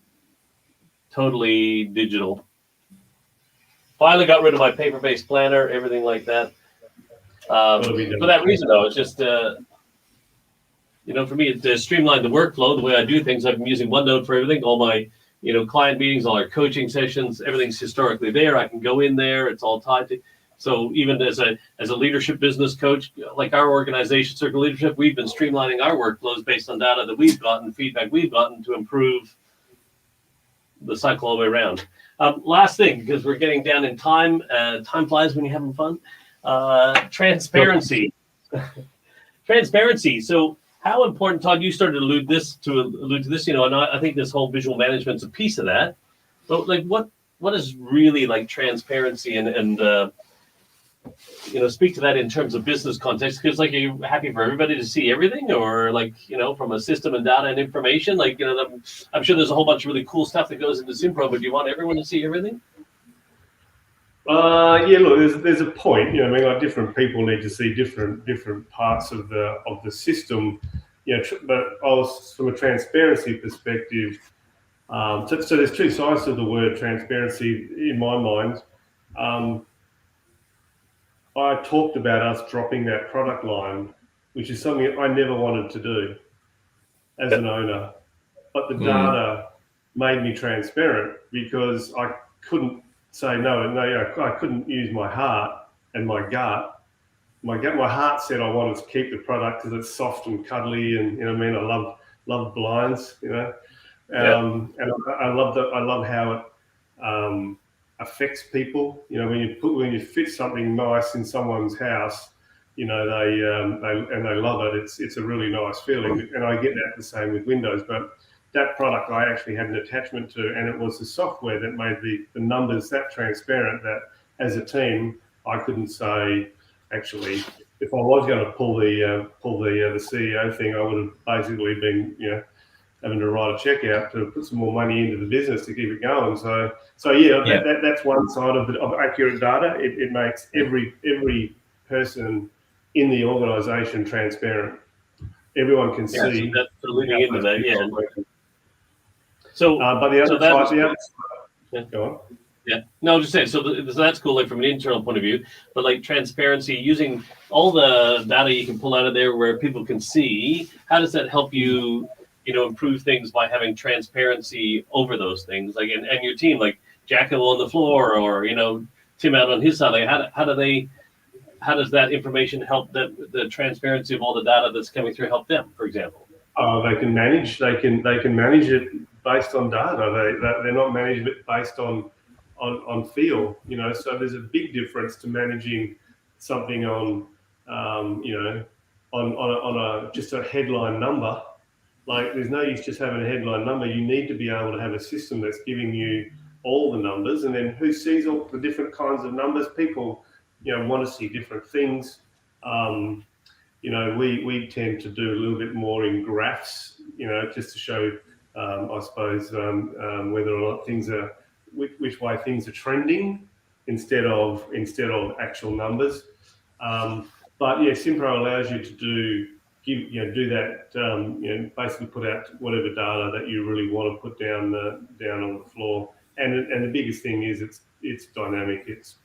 Totally digital. Finally got rid of my paper-based planner, everything like that. For that reason, though, it's just, for me, to streamline the workflow, the way I do things, I'm using OneNote for everything. All my, client meetings, all our coaching sessions, everything's historically there. I can go in there. It's all tied to. So even as a leadership business coach, like our organization, Circle Leadership, we've been streamlining our workflows based on data that we've gotten, feedback we've gotten to improve the cycle all the way around. Last thing, because we're getting down in time. Time flies when you're having fun. Transparency. Transparency. So how important, Todd, you started to allude to this, and I think this whole visual management's a piece of that. But like what is really like transparency and speak to that in terms of business context, because like, are you happy for everybody to see everything, or like, from a system and data and information, like, I'm sure there's a whole bunch of really cool stuff that goes into Simpro, but do you want everyone to see everything? Look, there's a point, like different people need to see different parts of the system, but from a transparency perspective, so there's two sides to the word transparency in my mind. I talked about us dropping that product line, which is something I never wanted to do as an owner, but the data made me transparent, because I couldn't say no. I couldn't use my heart and my gut. My heart said I wanted to keep the product because it's soft and cuddly, and I love blinds, and I love how it affects people. When you fit something nice in someone's house, they love it. It's a really nice feeling, and I get that the same with Windows. But that product I actually had an attachment to, and it was the software that made the numbers that transparent that as a team I couldn't say, actually, if I was going to pull the CEO thing, I would have basically been having to write a check out to put some more money into the business to keep it going. So that's one side of accurate data. It makes every person in the organisation transparent. Everyone can see. So that's leading into that, So, but the other side, go on. Yeah, no, just saying. So that's cool, like from an internal point of view. But like transparency, using all the data you can pull out of there where people can see, how does that help you, improve things by having transparency over those things? Like, and your team, like Jacko on the floor, or Tim out on his side. Like, how does that information help the transparency of all the data that's coming through help them, for example? They can manage. They can manage it based on data. They're not managing it based on feel. So there's a big difference to managing something on just a headline number. Like, there's no use just having a headline number. You need to be able to have a system that's giving you all the numbers, and then who sees all the different kinds of numbers. People, want to see different things. We tend to do a little bit more in graphs, just to show, I suppose, whether or not things are, which way things are trending, instead of actual numbers. But yeah, Simpro allows you to do that. Basically put out whatever data that you really want to put down on the floor. And the biggest thing is it's dynamic. It's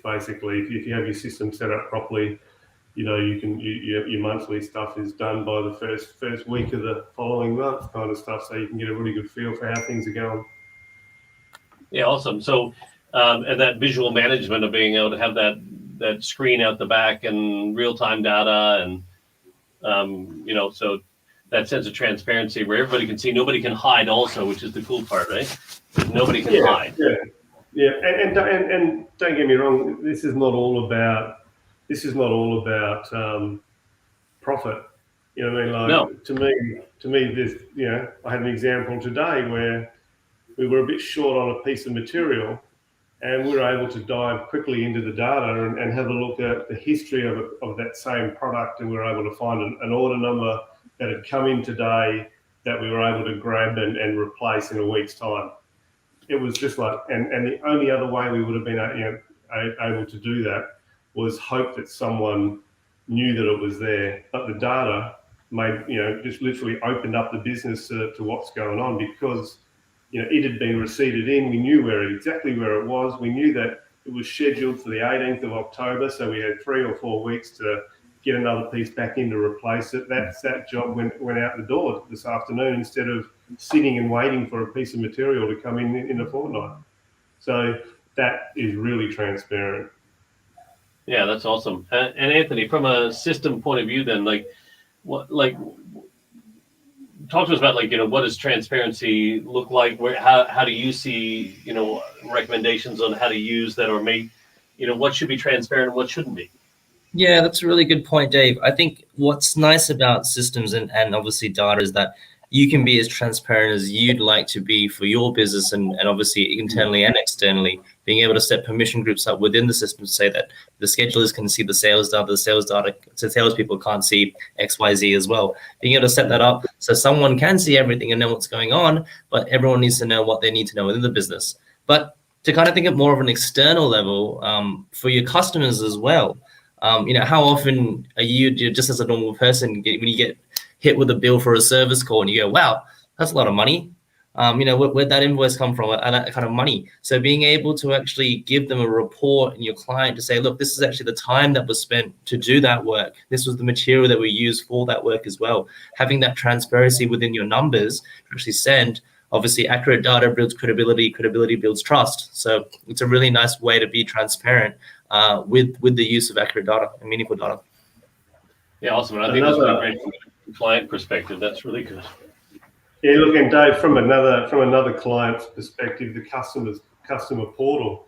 basically, if you have your system set up properly, your monthly stuff is done by the first week of the following month, kind of stuff, so you can get a really good feel for how things are going. Yeah, awesome. So, and that visual management of being able to have that screen out the back and real-time data, and so that sense of transparency where everybody can see, nobody can hide also, which is the cool part, right? Nobody can hide. Yeah. And don't get me wrong, this is not all about profit. You know what I mean? Like, no. To me, this, I had an example today where we were a bit short on a piece of material, and we were able to dive quickly into the data and have a look at the history of that same product, and we were able to find an order number that had come in today that we were able to grab and replace in a week's time. It was just like, and the only other way we would have been able to do that was hope that someone knew that it was there. But the data just literally opened up the business to what's going on, because it had been receipted in. We knew exactly where it was. We knew that it was scheduled for the 18th of October, so we had 3 or 4 weeks to get another piece back in to replace it. That job went out the door this afternoon, instead of sitting and waiting for a piece of material to come in a fortnight. So that is really transparent. Yeah, that's awesome. And Anthony, from a system point of view, then, talk to us about what does transparency look like? How do you see recommendations on how to use that, or make what should be transparent and what shouldn't be? Yeah, that's a really good point, Dave. I think what's nice about systems and obviously data is that you can be as transparent as you'd like to be for your business, and obviously internally and externally, being able to set permission groups up within the system to say that the schedulers can see the sales data, so salespeople can't see XYZ as well. Being able to set that up so someone can see everything and know what's going on, but everyone needs to know what they need to know within the business. But to kind of think of more of an external level for your customers as well. How often are you just as a normal person, when you get hit with a bill for a service call and you go, wow, that's a lot of money. Where'd that invoice come from, and that kind of money. So being able to actually give them a report and your client to say, look, this is actually the time that was spent to do that work. This was the material that we used for that work as well. Having that transparency within your numbers to actually send, obviously accurate data builds credibility, credibility builds trust. So it's a really nice way to be transparent with the use of accurate data and meaningful data. Yeah, awesome. And I think that's really great from a client perspective. That's really good. Yeah, look, and Dave, from another client's perspective, the customer portal,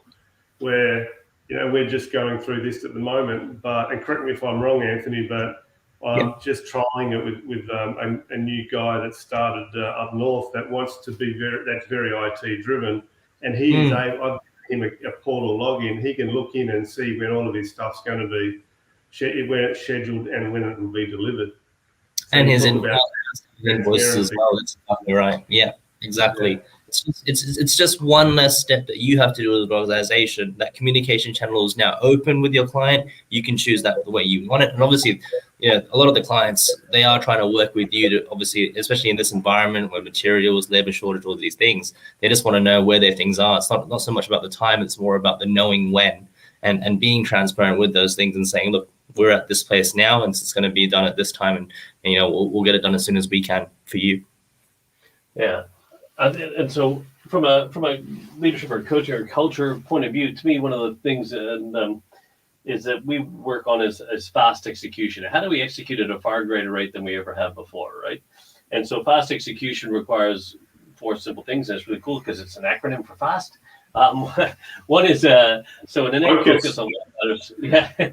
where we're just going through this at the moment. But, and correct me if I'm wrong, Anthony, but I'm just trialing it with a new guy that started up north that wants to be that's very IT driven, and he is I've given him a portal login. He can look in and see when all of his stuff's going to be when it's scheduled and when it will be delivered. So and his invoices as well. That's exactly right. Yeah, exactly. Yeah. It's just one less step that you have to do as an organization. That communication channel is now open with your client. You can choose that the way you want it. And obviously, a lot of the clients, they are trying to work with you to, obviously, especially in this environment where materials, labor shortage, all of these things, they just want to know where their things are. It's not so much about the time, it's more about the knowing when and being transparent with those things and saying, look, we're at this place now and it's going to be done at this time, and we'll get it done as soon as we can for you. Yeah. And so from a leadership or coaching or culture point of view, to me, one of the things is that we work on is fast execution. How do we execute at a far greater rate than we ever have before, right? And so fast execution requires 4 simple things, and it's really cool because it's an acronym for fast. One is an innate focus on what matters. Yeah,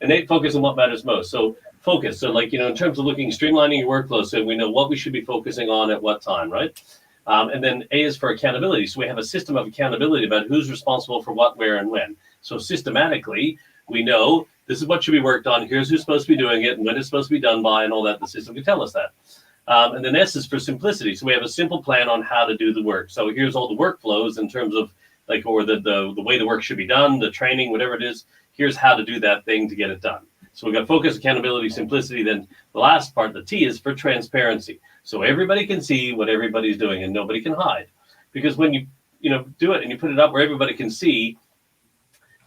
innate focus on what matters most. So focus. So in terms of streamlining your workflow, so we know what we should be focusing on at what time, right? And then A is for accountability. So we have a system of accountability about who's responsible for what, where, and when. So systematically, we know this is what should be worked on. Here's who's supposed to be doing it and when it's supposed to be done by and all that. The system can tell us that. And then S is for simplicity. So we have a simple plan on how to do the work. So here's all the workflows in terms of like, or the way the work should be done, the training, whatever it is. Here's how to do that thing to get it done. So we've got focus, accountability, simplicity. Then the last part, the T, is for transparency. So everybody can see what everybody's doing and nobody can hide. Because when you do it and you put it up where everybody can see,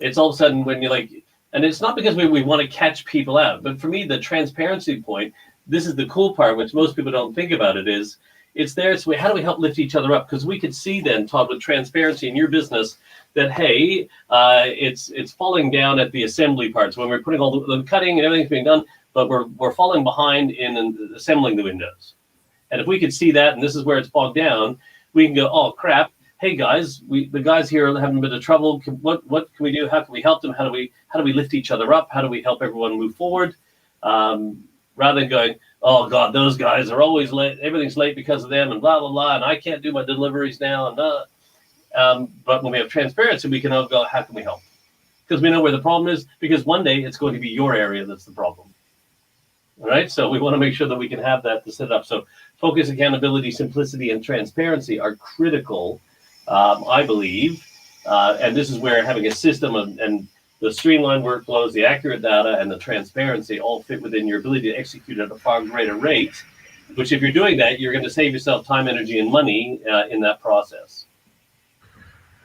it's all of a sudden when you're like, and it's not because we want to catch people out, but for me, the transparency point, this is the cool part, which most people don't think about it, is it's there. So how do we help lift each other up? Because we could see then, Todd, with transparency in your business, that, hey, it's falling down at the assembly parts when we're putting all the cutting and everything's being done, but we're falling behind in assembling the windows. And if we could see that, and this is where it's bogged down, we can go, oh, crap. Hey, guys, the guys here are having a bit of trouble. What can we do? How can we help them? How do we lift each other up? How do we help everyone move forward? Rather than going, oh, God, those guys are always late. Everything's late because of them and blah, blah, blah. And I can't do my deliveries now. And but when we have transparency, we can all go, how can we help? Because we know where the problem is, because one day it's going to be your area that's the problem. All right, so we want to make sure that we can have that to set up. So focus, accountability, simplicity, and transparency are critical, I believe. And this is where having a system and the streamlined workflows, the accurate data, and the transparency all fit within your ability to execute at a far greater rate, which if you're doing that, you're going to save yourself time, energy, and money in that process.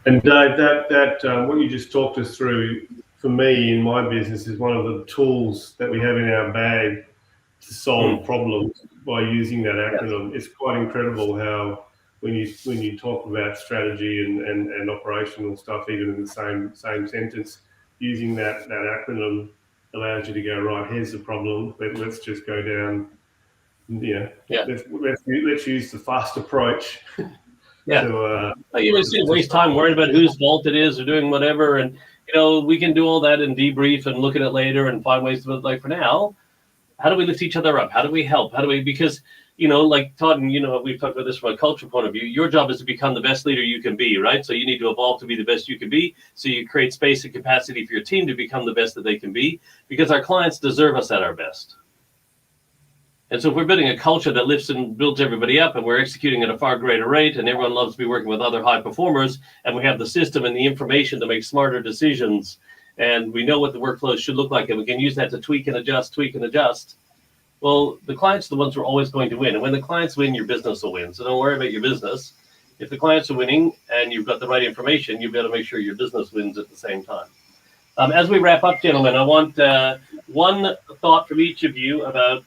And Dave, that what you just talked us through, for me in my business, is one of the tools that we have in our bag to solve problems by using that acronym. Yes. It's quite incredible how when you talk about strategy and operational stuff, even in the same sentence, using that acronym allows you to go, right, here's the problem, but let's just go down, let's use the fast approach. Yeah, you waste time worrying about whose fault it is or doing whatever, and we can do all that and debrief and look at it later and find ways to, like, for now, how do we lift each other up? How do we help? Because like Todd, and we've talked about this from a cultural point of view. Your job is to become the best leader you can be, right? So you need to evolve to be the best you can be. So you create space and capacity for your team to become the best that they can be, because our clients deserve us at our best. And so if we're building a culture that lifts and builds everybody up, and we're executing at a far greater rate, and everyone loves to be working with other high performers, and we have the system and the information to make smarter decisions, and we know what the workflows should look like, and we can use that to tweak and adjust, well, the clients are the ones who are always going to win. And when the clients win, your business will win. So don't worry about your business. If the clients are winning and you've got the right information, you've got to make sure your business wins at the same time. As we wrap up, gentlemen, I want one thought from each of you about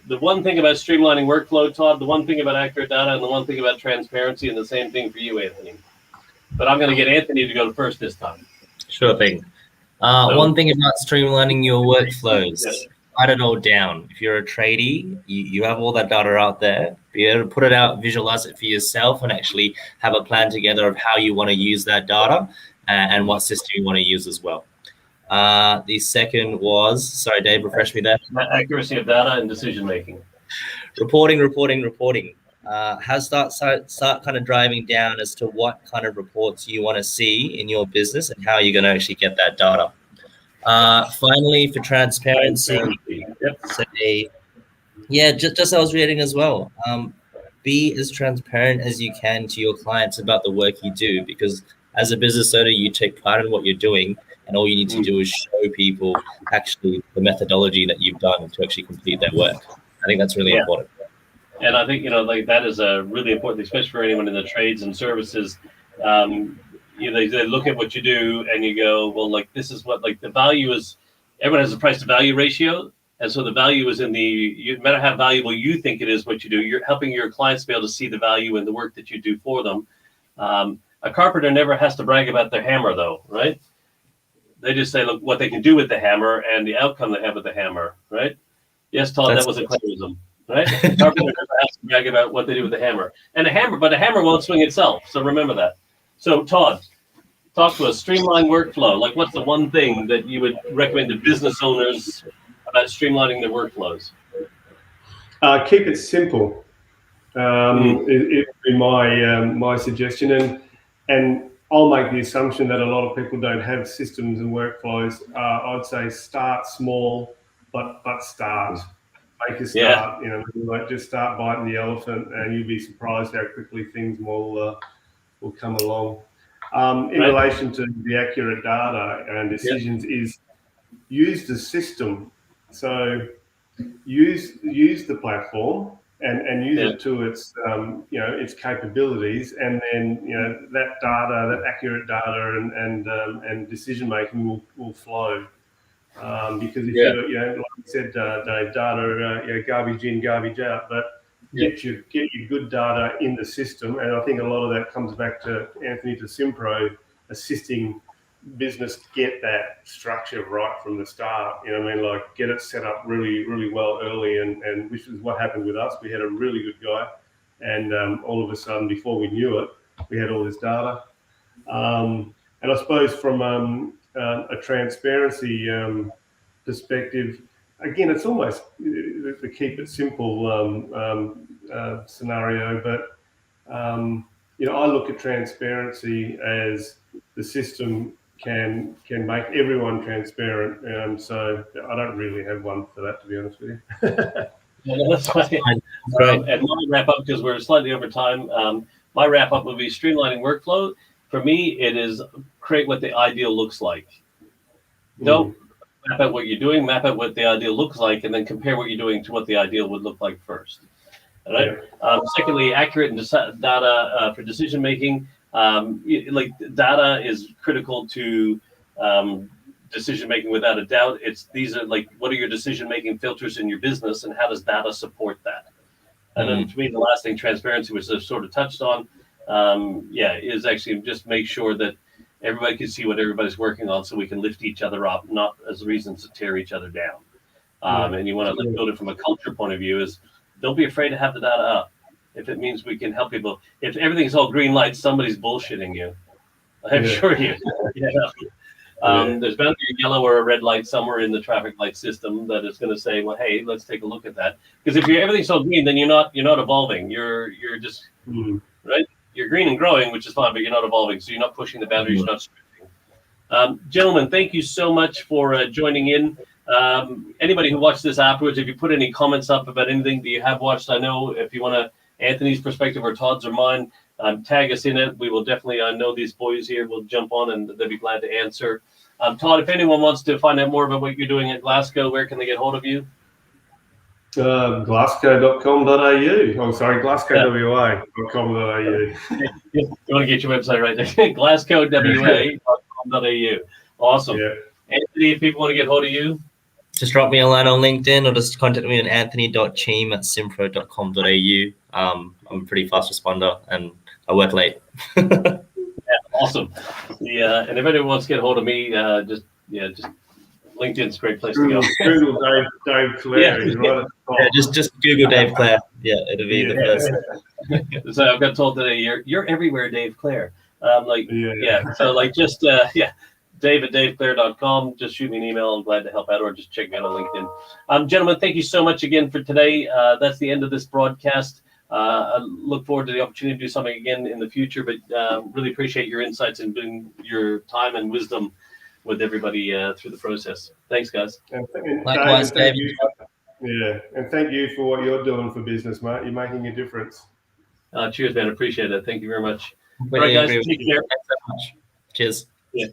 the one thing about streamlining workflow, Todd, the one thing about accurate data, and the one thing about transparency, and the same thing for you, Anthony. But I'm going to get Anthony to go first this time. Sure thing. One thing about streamlining your workflows. Yes. Write it all down. If you're a tradie, you have all that data out there. Be able to put it out, visualize it for yourself, and actually have a plan together of how you want to use that data and what system you want to use as well. The second was, sorry, Dave, refresh me there. Accuracy of data and decision making. Reporting. Start kind of driving down as to what kind of reports you want to see in your business and how you're going to actually get that data. Finally, for transparency, just I was reading as well. Be as transparent as you can to your clients about the work you do, because as a business owner, you take pride in what you're doing, and all you need to do is show people actually the methodology that you've done to actually complete their work. I think that's really important. And I think, like that is a really important, especially for anyone in the trades and services. They look at what you do and you go, well, like, this is what, like, the value is, everyone has a price to value ratio. And so the value is no matter how valuable you think it is what you do, you're helping your clients be able to see the value in the work that you do for them. A carpenter never has to brag about their hammer, though, right? They just say, look, what they can do with the hammer and the outcome they have with the hammer, right? Yes, Todd, that was a clarism, right? Carpenter never has to brag about what they do with the hammer. And a hammer won't swing itself, so remember that. So, Todd, talk to us. Streamline workflow. Like, what's the one thing that you would recommend to business owners about streamlining their workflows? Keep it simple. It would be my suggestion, and I'll make the assumption that a lot of people don't have systems and workflows. I'd say start small, but start. Make a start. You know, like just start biting the elephant, and you'll be surprised how quickly things will come along. In relation to the accurate data and decisions, is use the system. So use the platform and use it to its its capabilities, and then that data, that accurate data and decision making will flow. Because if you like you said, Dave, data garbage in, garbage out, but get your good data in the system, and I think a lot of that comes back to Anthony to Simpro assisting business get that structure right from the start. You know what I mean? Like get it set up really, really well early, and which is what happened with us. We had a really good guy, and all of a sudden, before we knew it, we had all this data. And I suppose from a transparency perspective, again, it's almost the keep it simple scenario, but I look at transparency as the system can make everyone transparent. So I don't really have one for that, to be honest with you. That's fine. And my wrap up, because we're slightly over time, my wrap up would be streamlining workflow. For me, it is create what the ideal looks like. Don't map out what you're doing, map out what the ideal looks like, and then compare what you're doing to what the ideal would look like first. All right. Secondly, accurate data for decision making. Like data is critical to decision making without a doubt. These are like, what are your decision making filters in your business, and how does data support that? And then to me, the last thing, transparency, which I've sort of touched on, is actually just make sure that everybody can see what everybody's working on, so we can lift each other up, not as reasons to tear each other down. And you want to build it from a culture point of view. Is don't be afraid to have the data up. If it means we can help people. If everything's all green lights, somebody's bullshitting you. I assure you. There's bound to be a yellow or a red light somewhere in the traffic light system that is going to say, well, hey, let's take a look at that. Because if everything's all green, then you're not evolving. You're just right. You're green and growing, which is fine, but you're not evolving. So you're not pushing the boundaries. You're not stretching. Gentlemen, thank you so much for joining in. Anybody who watched this afterwards, if you put any comments up about anything that you have watched, I know if you want to, Anthony's perspective or Todd's or mine, tag us in it. We will definitely, I know these boys here will jump on and they'll be glad to answer. Todd, if anyone wants to find out more about what you're doing at GlassCo, where can they get hold of you? GlassCo.com.au. Oh, sorry, GlassCo WA.com.au. You want to get your website right there. GlassCo WA.com.au. Awesome. Yeah. Anthony, if people want to get hold of you, just drop me a line on LinkedIn or just contact me on anthony.cheam@simpro.com.au. I'm a pretty fast responder and I work late. Awesome. And if anyone wants to get hold of me, just LinkedIn's a great place to go. Google Dave Clare. Just Google Dave Clare. Yeah, it'll be the first. So I've got told today, you're everywhere, Dave Clare. So like just Dave@daveclare.com. Just shoot me an email. I'm glad to help out, or just check me out on LinkedIn. Gentlemen, thank you so much again for today. That's the end of this broadcast. I look forward to the opportunity to do something again in the future, but really appreciate your insights and doing your time and wisdom with everybody through the process. Thanks, guys. Likewise, Dave. And thank you for what you're doing for business, mate. You're making a difference. Cheers, man. Appreciate it. Thank you very much. Really all right, guys. Take care. Thanks so much. Cheers. Yeah.